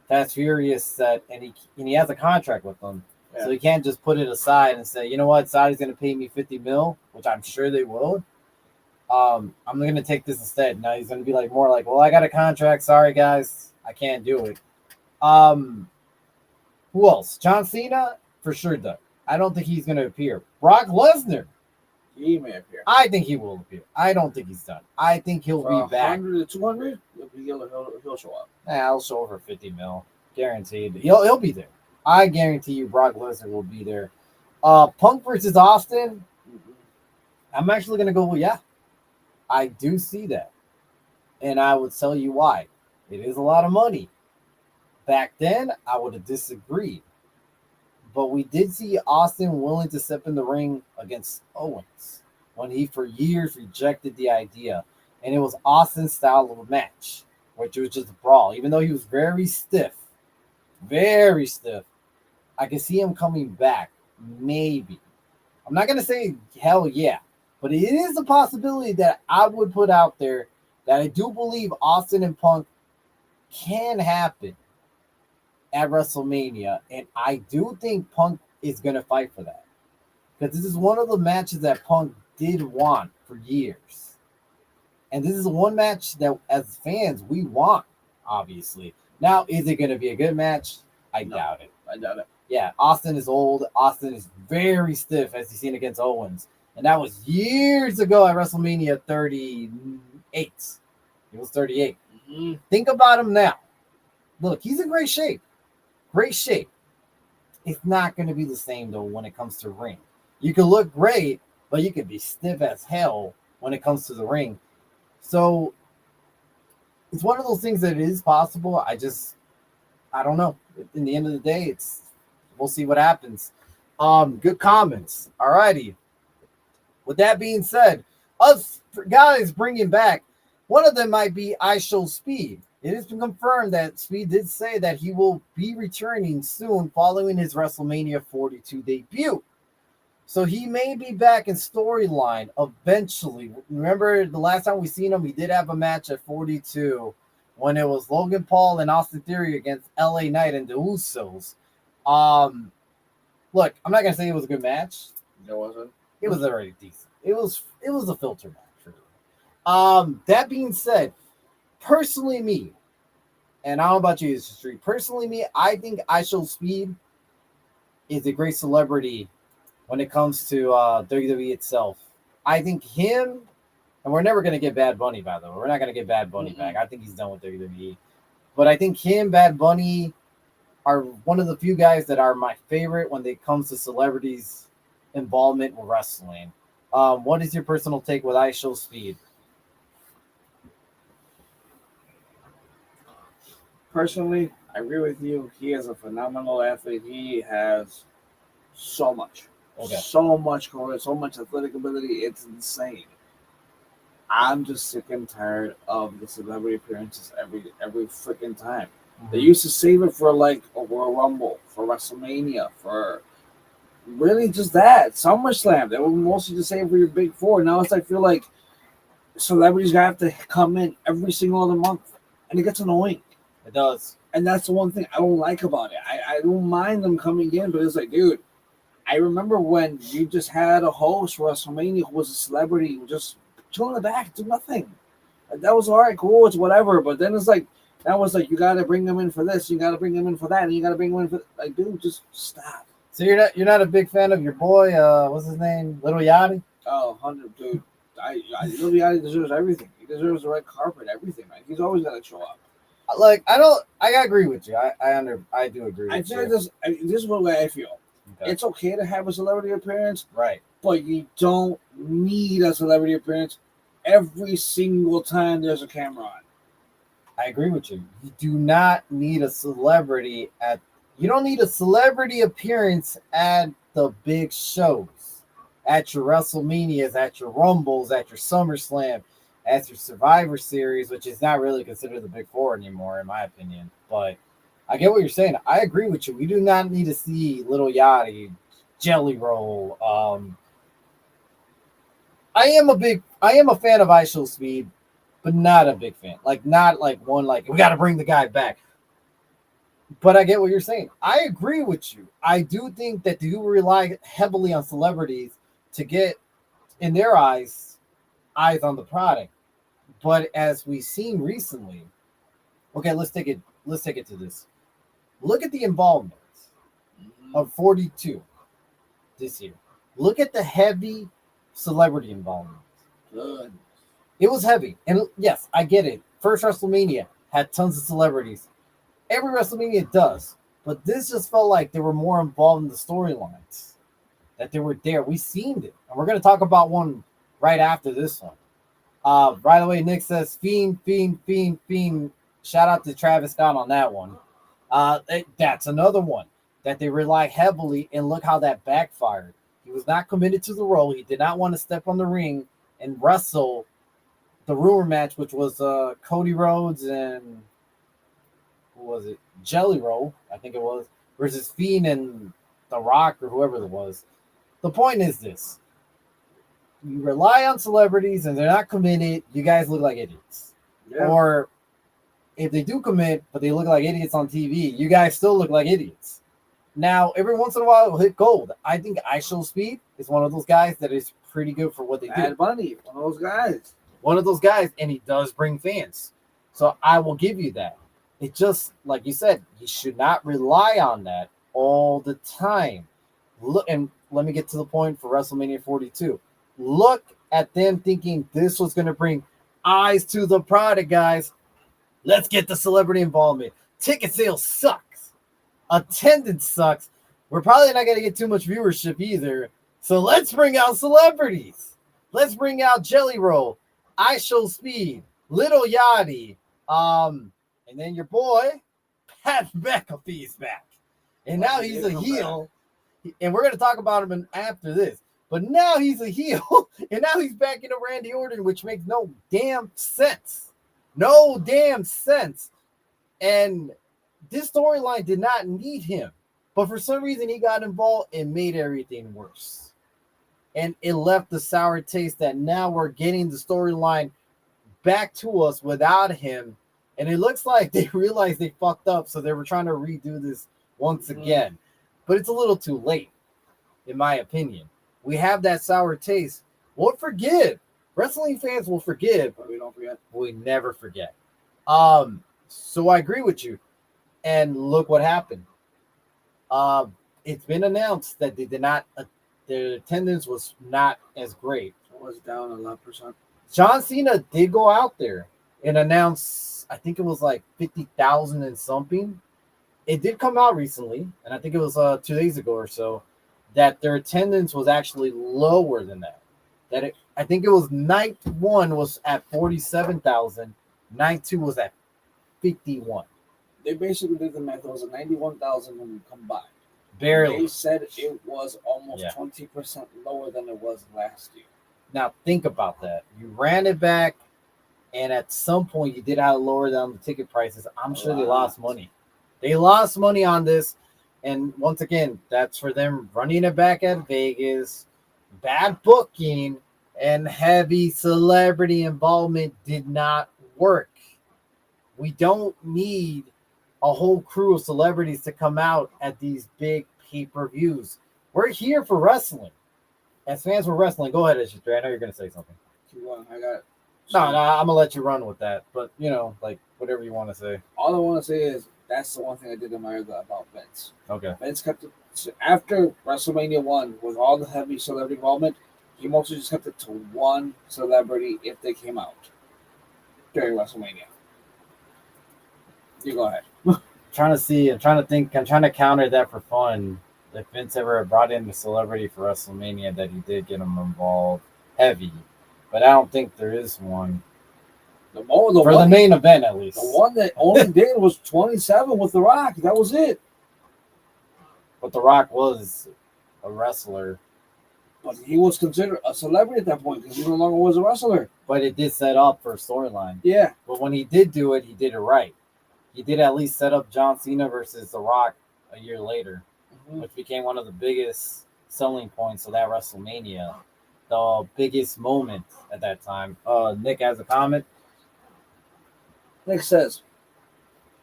Fast Furious set, and he has a contract with them, so he can't just put it aside and say, you know what, Saudi's going to pay me 50 mil, which I'm sure they will. I'm going to take this instead. Now he's going to be like more like, well, I got a contract. Sorry guys, I can't do it. Who else? John Cena for sure does. I don't think he's going to appear. Brock Lesnar. He may appear. I think he will appear. I don't think he's done. I think he'll be back. 100 to 200, he'll show up. I'll show over 50 mil. Guaranteed. He'll be there. I guarantee you Brock Lesnar will be there. Punk versus Austin. I'm actually going to go, well, yeah. I do see that. And I would tell you why. It is a lot of money. Back then, I would have disagreed. But we did see Austin willing to step in the ring against Owens when he for years rejected the idea. And it was Austin's style of a match, which was just a brawl. Even though he was very stiff, I can see him coming back, maybe. I'm not going to say hell yeah, but it is a possibility that I would put out there that I do believe Austin and Punk can happen at WrestleMania, and I do think Punk is going to fight for that, because this is one of the matches that Punk did want for years, and this is one match that as fans we want, obviously. Now, is it going to be a good match? I doubt it. Yeah, Austin is old. Austin is very stiff, as you've seen against Owens, and that was years ago at WrestleMania 38. He was 38. Mm-hmm. Think about him now. Look, he's in great shape. Great shape. It's not going to be the same, though, when it comes to ring. You can look great, but you can be stiff as hell when it comes to the ring. So it's one of those things that it is possible. I don't know. In the end of the day, we'll see what happens. Good comments. All righty. With that being said, us guys bringing back, one of them might be IShowSpeed. It has been confirmed that Speed did say that he will be returning soon following his WrestleMania 42 debut. So he may be back in storyline eventually. Remember the last time we seen him, he did have a match at 42 when it was Logan Paul and Austin Theory against LA Knight and the Usos. Look, I'm not going to say it was a good match. It wasn't. It was already decent. It was a filter match. Really. That being said, personally, me, and I don't know about you, Street. Personally, me, I think IShowSpeed is a great celebrity when it comes to WWE itself. I think him, and we're never going to get Bad Bunny, by the way. We're not going to get Bad Bunny back. I think he's done with WWE. But I think him, Bad Bunny, are one of the few guys that are my favorite when it comes to celebrities' involvement with wrestling. What is your personal take with IShowSpeed? Personally, I agree with you. He is a phenomenal athlete. He has so much career, so much athletic ability. It's insane. I'm just sick and tired of the celebrity appearances every freaking time. Mm-hmm. They used to save it for like a Royal Rumble, for WrestleMania, for really just that SummerSlam. They were mostly just save for your big four. Now I feel like celebrities have to come in every single other month, and it gets annoying. It does. And that's the one thing I don't like about it. I don't mind them coming in, but it's like, dude, I remember when you just had a host for WrestleMania who was a celebrity who just chill in the back, do nothing. Like, that was all right, cool, it's whatever. But then it's like, that was like, you got to bring them in for this, you got to bring them in for that, and you got to bring them in for, like, dude, just stop. So you're not a big fan of your boy, what's his name, Little Yachty? Oh, 100, dude. Lil Yachty deserves everything. He deserves the red carpet, everything, man. He's always got to show up. Like I agree with you. I do agree with you. This is what way I feel. Okay. It's okay to have a celebrity appearance, Right. but you don't need a celebrity appearance every single time there's a camera on. I agree with you. You do not need a celebrity you don't need a celebrity appearance at the big shows, at your WrestleManias, at your Rumbles, at your SummerSlam, at your Survivor Series, which is not really considered the Big Four anymore, in my opinion. But I get what you're saying. I agree with you. We do not need to see Little Yachty, Jelly Roll. I am a fan of IShowSpeed, but not a big fan. Not like one like we got to bring the guy back. But I get what you're saying. I agree with you. I do think that they do rely heavily on celebrities to get, in their eyes on the product. But as we've seen recently, okay, let's take it to this. Look at the involvement of 42 this year. Look at the heavy celebrity involvement. Good. It was heavy. And yes, I get it. First WrestleMania had tons of celebrities. Every WrestleMania does. But this just felt like they were more involved in the storylines. That they were there. We seen it. And we're going to talk about one right after this one. By the way, Nick says, Fiend. Shout out to Travis Scott on that one. That's another one that they rely heavily, and look how that backfired. He was not committed to the role. He did not want to step on the ring and wrestle the rumor match, which was Cody Rhodes and who was it? Jelly Roll, I think it was, versus Fiend and The Rock or whoever it was. The point is this. You rely on celebrities and they're not committed, you guys look like idiots. Yeah. Or if they do commit, but they look like idiots on TV, you guys still look like idiots. Now, every once in a while, it'll hit gold. I think IShowSpeed is one of those guys that is pretty good for what they do. Bad Bunny, one of those guys. And he does bring fans. So I will give you that. It just, like you said, you should not rely on that all the time. Look, and let me get to the point for WrestleMania 42. Look at them thinking this was going to bring eyes to the product, guys. Let's get the celebrity involvement. Ticket sales sucks. Attendance sucks. We're probably not going to get too much viewership either. So let's bring out celebrities. Let's bring out Jelly Roll, IShowSpeed, Little Yachty, and then your boy, Pat McAfee's back. And now he's a heel. And we're going to talk about him after this. But now he's a heel. And now he's back in a Randy Orton, which makes no damn sense. No damn sense. And this storyline did not need him. But for some reason, he got involved and made everything worse. And it left the sour taste that now we're getting the storyline back to us without him. And it looks like they realized they fucked up, so they were trying to redo this once again. But it's a little too late, in my opinion. We have that sour taste. We'll forgive. Wrestling fans will forgive, but we don't forget. We never forget. So I agree with you. And look what happened. It's been announced that they did not. Their attendance was not as great. It was down 11%. John Cena did go out there and announce, I think it was like 50,000 and something. It did come out recently, and I think it was 2 days ago or so, that their attendance was actually lower than that. I think it was night one was at 47,000, night two was at 51. They basically did the math. It was 91,000 when we combined. Barely. They said it was almost 20% lower than it was last year. Now think about that. You ran it back, and at some point you did have to lower down the ticket prices. I'm sure they lost money. They lost money on this, and once again, that's for them running it back at Vegas. Bad booking and heavy celebrity involvement did not work. We don't need a whole crew of celebrities to come out at these big pay-per-views. We're here for wrestling. As fans for wrestling, go ahead, Ashitra. I know you're going to say something. I got it. No, I'm going to let you run with that. But, like whatever you want to say. All I want to say is that's the one thing I did admire about Vince. Okay. Vince kept it. After WrestleMania 1, with all the heavy celebrity involvement, he mostly just kept it to one celebrity if they came out during WrestleMania. You go ahead. I'm trying to think. I'm trying to counter that for fun. If Vince ever brought in a celebrity for WrestleMania, that he did get him involved heavy, but I don't think there is one the main event at least. The one that only did was 27 with The Rock. That was it. But The Rock was a wrestler. But he was considered a celebrity at that point because he no longer was a wrestler. But it did set up for a storyline. Yeah. But when he did do it, he did it right. He did at least set up John Cena versus The Rock a year later, which became one of the biggest selling points of that WrestleMania. The biggest moment at that time. Nick has a comment. Nick says,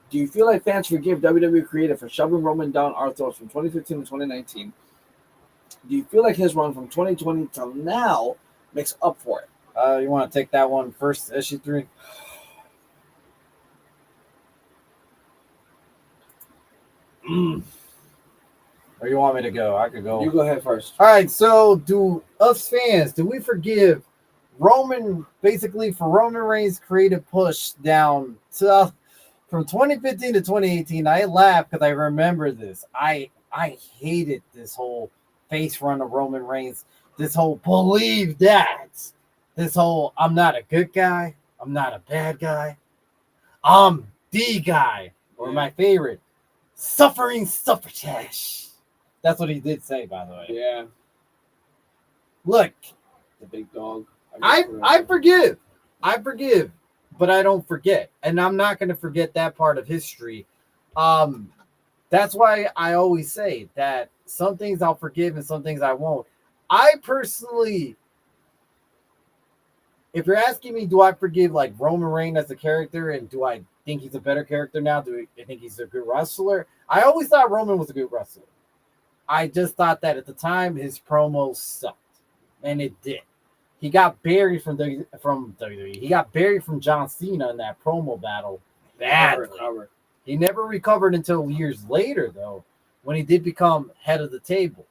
do you feel like fans forgive WWE Creative for shoving Roman down our throats from 2015 to 2019? Do you feel like his run from 2020 till now makes up for it? You want to take that one first, issue 3? Or you want me to go? I could go. You go ahead first. All right, so do we forgive Roman, basically for Roman Reigns' creative push down to from 2015 to 2018? I laugh because I remember this. I hated this whole face run of Roman Reigns, this whole believe that, this whole I'm not a good guy, I'm not a bad guy, I'm the guy, or my favorite, suffering suffrage. That's what he did say, by the way. Yeah. Look, the big dog. I forgive, but I don't forget, and I'm not going to forget that part of history. That's why I always say that some things I'll forgive and some things I won't. I personally, if you're asking me, do I forgive like Roman Reigns as a character, and do I think he's a better character now? Do I think he's a good wrestler? I always thought Roman was a good wrestler. I just thought that at the time his promos sucked, and it did. He got buried from WWE. He got buried from John Cena in that promo battle badly. He never recovered until years later, though, when he did become head of the table,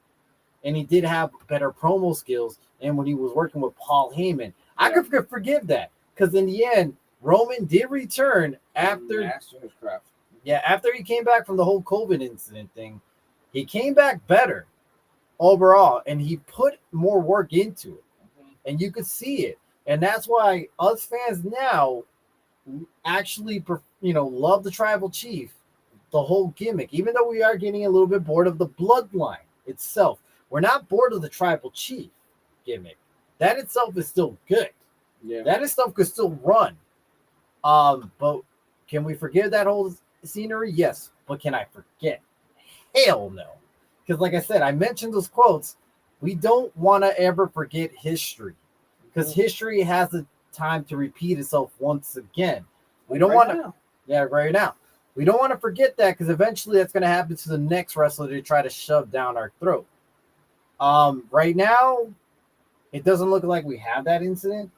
and he did have better promo skills. And when he was working with Paul Heyman, I could forgive that because in the end, Roman did return after after he came back from the whole COVID incident thing. He came back better overall, and he put more work into it, and you could see it. And that's why us fans now actually, love the Tribal Chief, the whole gimmick. Even though we are getting a little bit bored of the bloodline itself, we're not bored of the Tribal Chief gimmick. That itself is still good. Yeah, that itself could still run. But can we forgive that whole scenery? Yes, but can I forget? Hell no. Because like I said, I mentioned those quotes. We don't want to ever forget history, because history has a time to repeat itself once again. We don't want to. Yeah, right now. We don't want to forget that, because eventually that's going to happen to the next wrestler to try to shove down our throat. Right now, it doesn't look like we have that incident,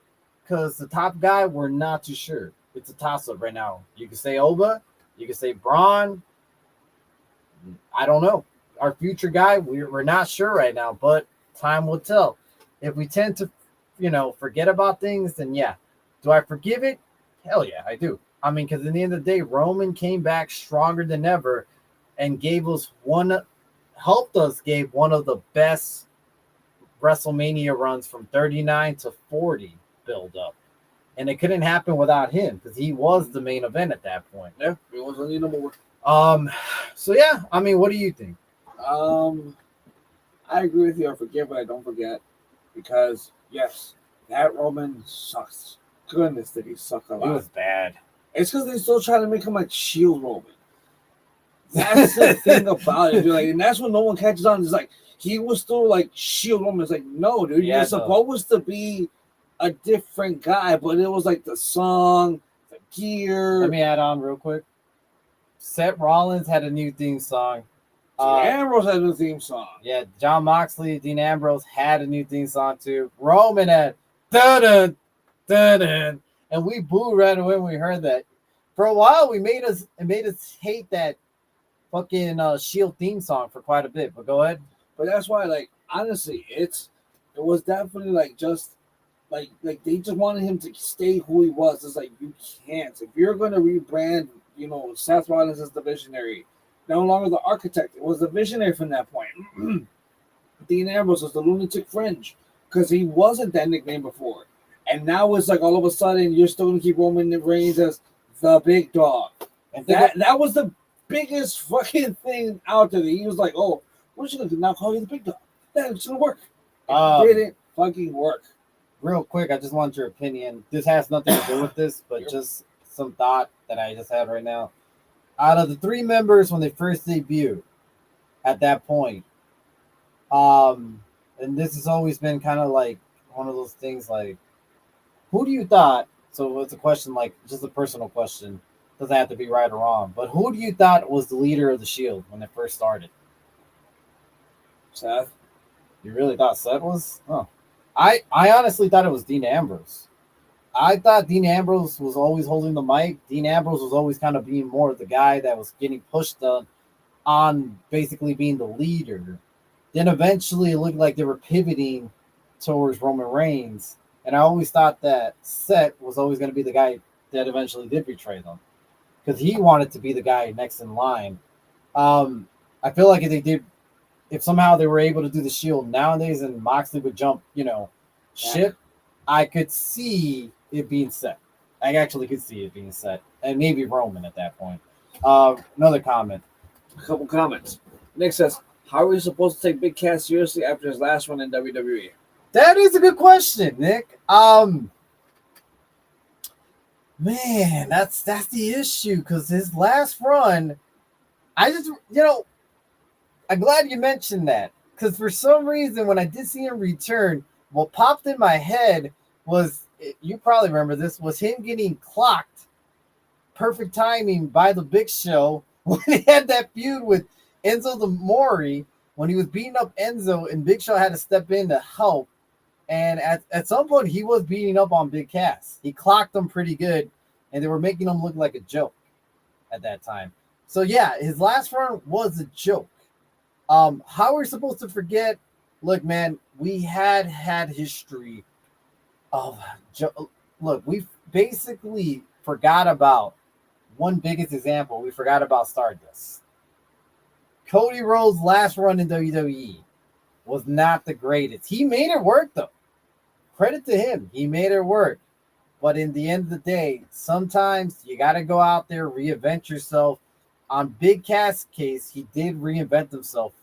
because the top guy, we're not too sure. It's a toss-up right now. You can say Oba, you can say Braun. I don't know. Our future guy, we're not sure right now, but time will tell. If we tend to, forget about things, then yeah. Do I forgive it? Hell yeah, I do. I mean, because in the end of the day, Roman came back stronger than ever and helped us give one of the best WrestleMania runs from 39 to 40 build up. And it couldn't happen without him, because he was the main event at that point. Yeah, he was only number one. So yeah, I mean, what do you think? I agree with you. I forgive, but I don't forget, because yes, that Roman sucks. Goodness, did he suck a lot? It was bad. It's because they still trying to make him like Shield Roman. That's the thing about it, dude. Like, and that's when no one catches on. It's like he was still like Shield Roman. It's like, no, dude, you're supposed to be a different guy, but it was like the song, the gear. Let me add on real quick. Seth Rollins had a new theme song. Dean Ambrose had a new theme song. Yeah, Jon Moxley, Dean Ambrose had a new theme song too. Roman had dun dun dun, and we booed right away when we heard that. For a while, it made us hate that fucking Shield theme song for quite a bit. But go ahead. But that's why, like, honestly, it's It was definitely like just like they just wanted him to stay who he was. It's like you can't. If you're gonna rebrand, Seth Rollins as the visionary, no longer the architect. It was the visionary from that point. Dean Ambrose was the lunatic fringe because he wasn't that nickname before, and now it's like all of a sudden you're still gonna keep Roman Reigns as the big dog. And that was the biggest fucking thing out there. He was like, "Oh, we're just gonna now call you the big dog. That's gonna work." It didn't fucking work. Real quick, I just want your opinion. This has nothing to do with this, but just some thought that I just had right now. Out of the three members when they first debuted, at that point, and this has always been kind of like one of those things. Like, who do you thought? So it's a question, like just a personal question. Doesn't have to be right or wrong. But who do you thought was the leader of the Shield when it first started? Seth. You really thought Seth was? Oh. I honestly thought it was Dean Ambrose. I thought Dean Ambrose was always holding the mic. Dean Ambrose was always kind of being more of the guy that was getting pushed on basically being the leader. Then eventually it looked like they were pivoting towards Roman Reigns. And I always thought that Seth was always going to be the guy that eventually did betray them, because he wanted to be the guy next in line. I feel like if somehow they were able to do the Shield nowadays and Moxley would jump, ship, I could see it being set. I actually could see it being set. And maybe Roman at that point. Another comment. A couple comments. Nick says, how are we supposed to take Big Cass seriously after his last one in WWE? That is a good question, Nick. Man, that's the issue, because his last run, I'm glad you mentioned that, because for some reason when I did see him return, what popped in my head was, you probably remember this, was him getting clocked, perfect timing, by the Big Show when he had that feud with Enzo Amore, when he was beating up Enzo and Big Show had to step in to help. And at some point he was beating up on Big Cass. He clocked him pretty good, and they were making him look like a joke at that time. So yeah, his last run was a joke. How we're supposed to forget? Look, man, we had history of look. We basically forgot about one biggest example. We forgot about Stardust. Cody Rhodes' last run in WWE was not the greatest. He made it work, though. Credit to him. He made it work. But in the end of the day, sometimes you got to go out there, reinvent yourself. On Big Cass' case, he did reinvent himself.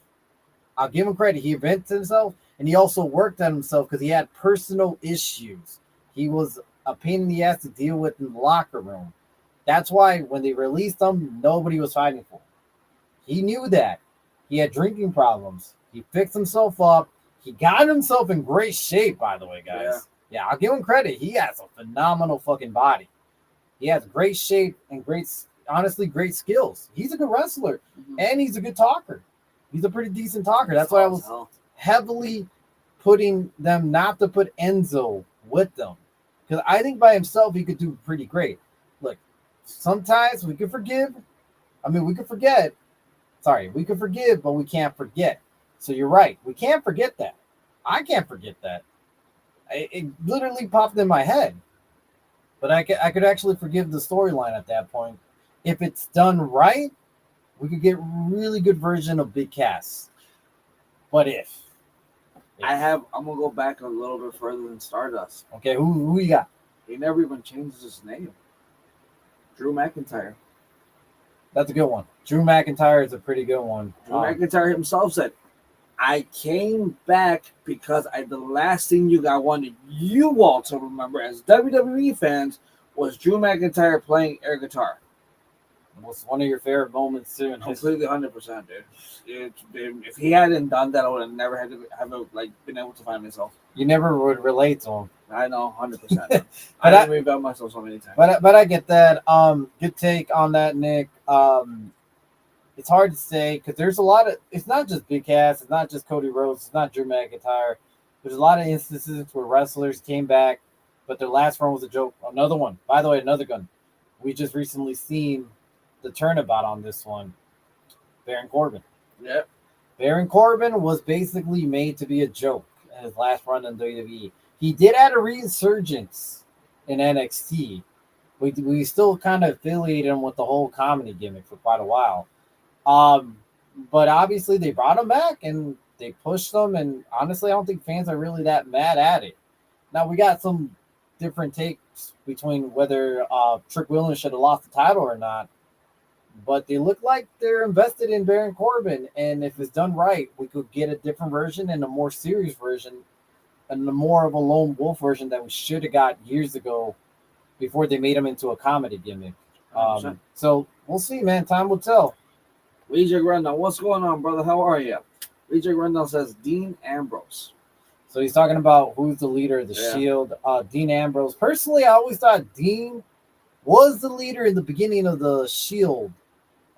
I'll give him credit. He invented himself, and he also worked on himself because he had personal issues. He was a pain in the ass to deal with in the locker room. That's why when they released him, nobody was fighting for him. He knew that. He had drinking problems. He fixed himself up. He got himself in great shape, by the way, guys. Yeah, I'll give him credit. He has a phenomenal fucking body. He has great shape and honestly, great skills. He's a good wrestler, and he's a good talker. He's a pretty decent talker. That's why I was heavily putting them not to put Enzo with them, because I think by himself he could do pretty great. Look, sometimes we can forgive. We can forget. Sorry, we can forgive, but we can't forget. So you're right. We can't forget that. I can't forget that. It literally popped in my head. But I could actually forgive the storyline at that point. If it's done right, we could get really good version of Big Cass. But if I'm gonna go back a little bit further than Stardust. Okay, who you got? He never even changes his name. Drew McIntyre. That's a good one. Drew McIntyre is a pretty good one. Drew McIntyre himself said, I came back because the last thing I wanted you all to remember as WWE fans was Drew McIntyre playing air guitar. What's one of your favorite moments too? Completely 100%, dude. If he hadn't done that, I would have never been able to find myself. You never would relate to him. I know, 100%. I didn't reinvent myself so many times. But I get that. Good take on that, Nick. It's hard to say because there's a lot of. It's not just Big Cass. It's not just Cody Rhodes. It's not Drew McIntyre. There's a lot of instances where wrestlers came back, but their last run was a joke. Another one, by the way, another gun. We just recently seen the turnabout on this one. Baron Corbin. Yep. Baron Corbin was basically made to be a joke. in his last run in WWE. He did have a resurgence in NXT. We still kind of affiliated him with the whole comedy gimmick for quite a while. But obviously they brought him back and they pushed him, and honestly, I don't think fans are really that mad at it. Now we got some different takes between whether Trick Williams should have lost the title or not, but they look like they're invested in Baron Corbin, and if it's done right, we could get a different version and a more serious version, and a more of a lone wolf version that we should have got years ago before they made him into a comedy gimmick. 100%. So we'll see, man. Time will tell. Reject Rundown, what's going on, brother? How are you? Reject Rundown says Dean Ambrose. So he's talking about who's the leader of the Shield. Dean Ambrose. Personally, I always thought Dean was the leader in the beginning of the Shield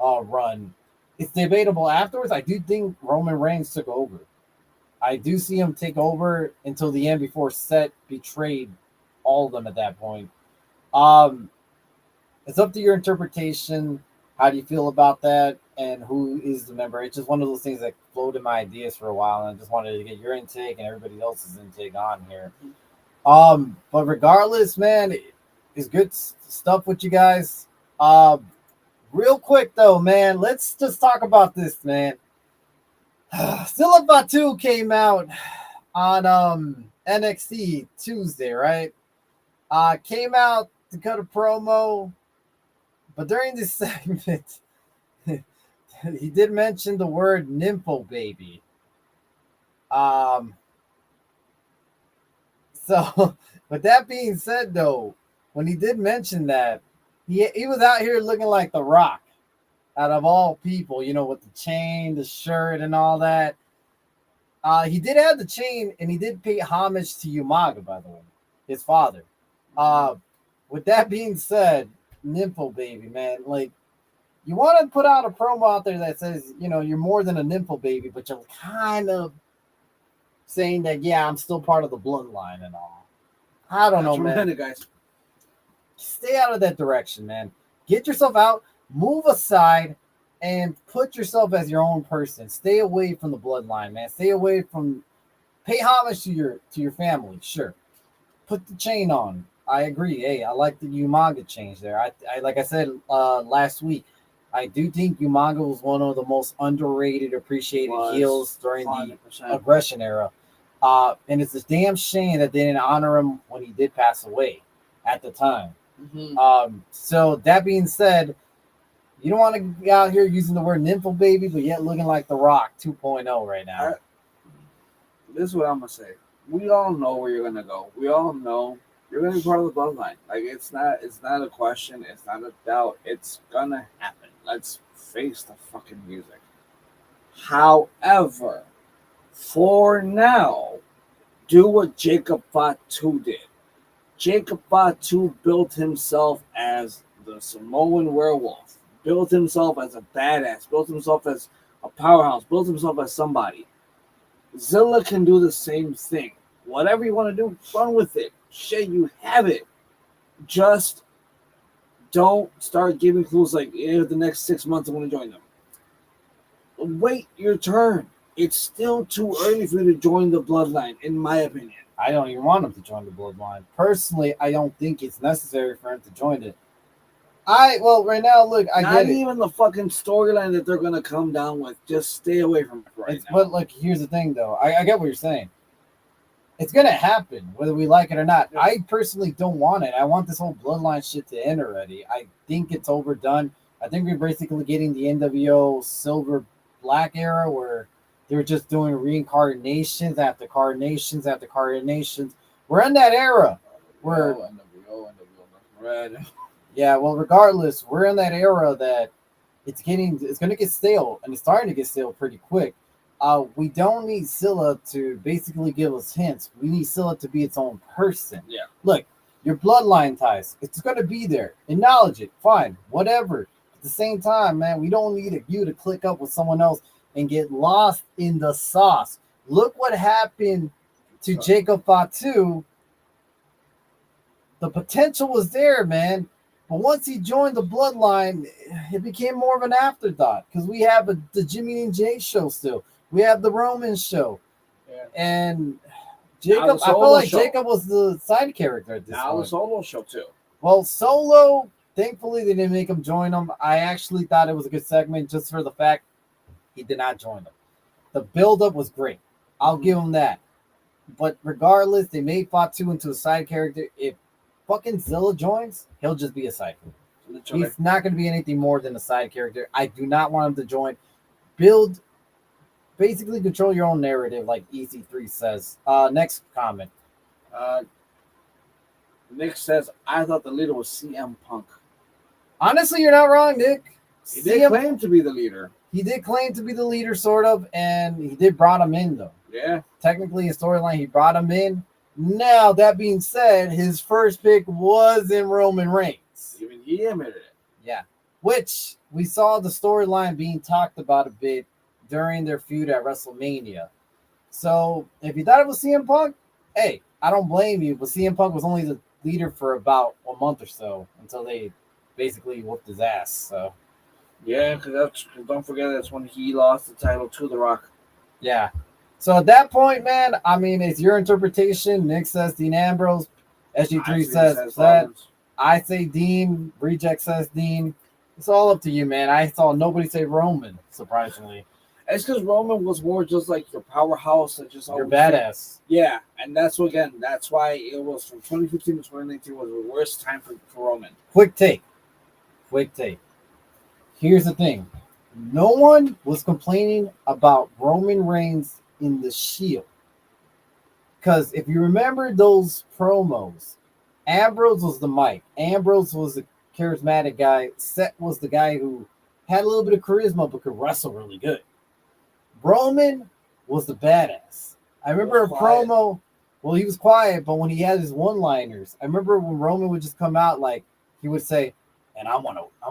run. It's debatable afterwards. I do think Roman Reigns took over. I do see him take over until the end before Seth betrayed all of them at that point. It's up to your interpretation. How do you feel about that? And who is the member? It's just one of those things that floated my ideas for a while, and I just wanted to get your intake and everybody else's intake on here. But regardless, man, it's good stuff with you guys. Real quick though, man, let's just talk about this, man. Still Batu came out on NXT Tuesday, right? Came out to cut a promo, but during this segment, he did mention the word "nympho baby." So with that being said, though, when he did mention that, he was out here looking like The Rock, out of all people, you know, with the chain, the shirt, and all that. He did have the chain, and he did pay homage to Umaga, by the way, his father. With that being said, nympho baby, man, like, you want to put out a promo out there that says, you know, you're more than a nympho baby, but you're kind of saying that, yeah, I'm still part of the bloodline and all. I don't know, man. Guys. Stay out of that direction, man. Get yourself out, move aside, and put yourself as your own person. Stay away from the bloodline, man. Stay away from. Pay homage to your family, sure. Put the chain on. I agree. Hey, I like the Umaga change there. I like I said last week, I do think Umaga was one of the most underrated, appreciated heels during 100%. The aggression era. And it's a damn shame that they didn't honor him when he did pass away at the time. Mm-hmm. So that being said, you don't want to be out here using the word nympho baby, but yet looking like The Rock 2.0 right now. This is what I'm going to say. We all know where you're going to go. We all know you're going to be part of the bloodline. Like, it's not a question. It's not a doubt. It's going to happen. Let's face the fucking music. However, for now, do what Jacob Fatu did. Jacob Fatu built himself as the Samoan werewolf, built himself as a badass, built himself as a powerhouse, built himself as somebody. Zilla can do the same thing. Whatever you want to do, run with it. Shit, you have it. Just don't start giving clues like, the next 6 months I'm going to join them. Wait your turn. It's still too early for you to join the bloodline, in my opinion. I don't even want him to join the bloodline. Personally, I don't think it's necessary for him to join it. Right now, look, I get it. Not even the fucking storyline that they're going to come down with. Just stay away from it right now. But, look, here's the thing, though. I get what you're saying. It's going to happen, whether we like it or not. I personally don't want it. I want this whole bloodline shit to end already. I think it's overdone. I think we're basically getting the NWO Silver Black era where they're just doing reincarnations after carnations after carnations. We're in that era where NWO, Red. Yeah, well, regardless, we're in that era that it's going to get stale, and it's starting to get stale pretty quick. We don't need Scylla to basically give us hints. We need Scylla to be its own person. Yeah. Look, your bloodline ties, it's going to be there. Acknowledge it. Fine. Whatever. At the same time, man, we don't need you to click up with someone else and get lost in the sauce. Look what happened to Jacob Fatu. The potential was there, man. But once he joined the bloodline, it became more of an afterthought because we have the Jimmy and Jay show still. We have the Roman show. Yeah. And Jacob, I Solo feel like show. Jacob was the side character at this Now the point. Solo show too. Well, Solo, thankfully they didn't make him join them. I actually thought it was a good segment just for the fact he did not join them. The build-up was great. I'll give him that. But regardless, they made Fatu into a side character. If fucking Zilla joins, he'll just be a side character. Literally. He's not going to be anything more than a side character. I do not want him to join. Build, basically control your own narrative, like EC3 says. Next comment. Nick says, I thought the leader was CM Punk. Honestly, you're not wrong, Nick. He did claim to be the leader. He did claim to be the leader, sort of, and he did brought him in, though. Yeah. Technically, his storyline, he brought him in. Now, that being said, his first pick was in Roman Reigns. Even he admitted it. Yeah. Which we saw the storyline being talked about a bit during their feud at WrestleMania. So, if you thought it was CM Punk, hey, I don't blame you, but CM Punk was only the leader for about a month or so until they basically whooped his ass. So, yeah, because don't forget that's when he lost the title to The Rock. yeah. So at that point, man, I mean, it's your interpretation. Nick says Dean Ambrose. SG3 says that. I say Dean. Reject says Dean. It's all up to you, man. I saw nobody say Roman, surprisingly. It's because Roman was more just like your powerhouse and just You're badass. Yeah, and that's why it was from 2015 to 2019 was the worst time for Roman. Quick take. Here's the thing. No one was complaining about Roman Reigns in the Shield. Because if you remember those promos, Ambrose was the mic. Ambrose was the charismatic guy. Seth was the guy who had a little bit of charisma but could wrestle really good. Roman was the badass. I remember a promo. Well, he was quiet, but when he had his one-liners, I remember when Roman would just come out like he would say, and I'm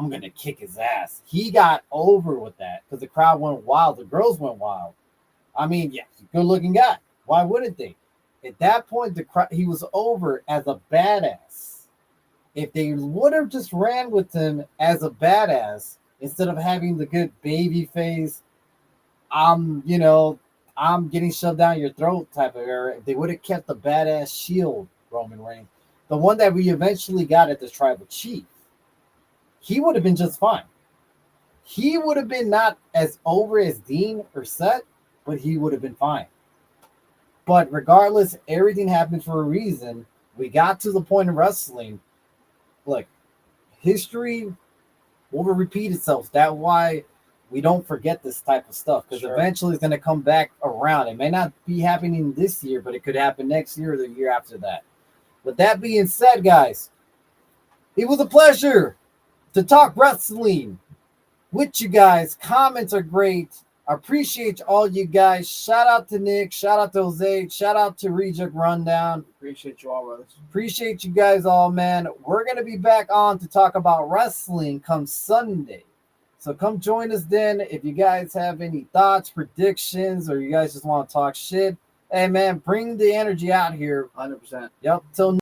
gonna kick his ass. He got over with that because the crowd went wild. The girls went wild. I mean, yeah, he's a good-looking guy. Why wouldn't they? At that point, he was over as a badass. If they would have just ran with him as a badass instead of having the good baby face, I'm getting shoved down your throat type of era, if they would have kept the badass Shield Roman Reigns, the one that we eventually got at the Tribal Chief, he would have been just fine. He would have been not as over as Dean or Seth, but he would have been fine. But regardless, everything happened for a reason. We got to the point of wrestling. Look, history will repeat itself. That's why we don't forget this type of stuff, because eventually it's going to come back around. It may not be happening this year, but it could happen next year or the year after that. With that being said, guys, it was a pleasure to talk wrestling with you guys. Comments are great. I appreciate all you guys. Shout out to Nick. Shout out to Jose. Shout out to Reject Rundown. Appreciate you all, brothers. Appreciate you guys all, man. We're going to be back on to talk about wrestling come Sunday. So come join us then. If you guys have any thoughts, predictions, or you guys just want to talk shit, hey, man, bring the energy out here. 100%. Yep. Till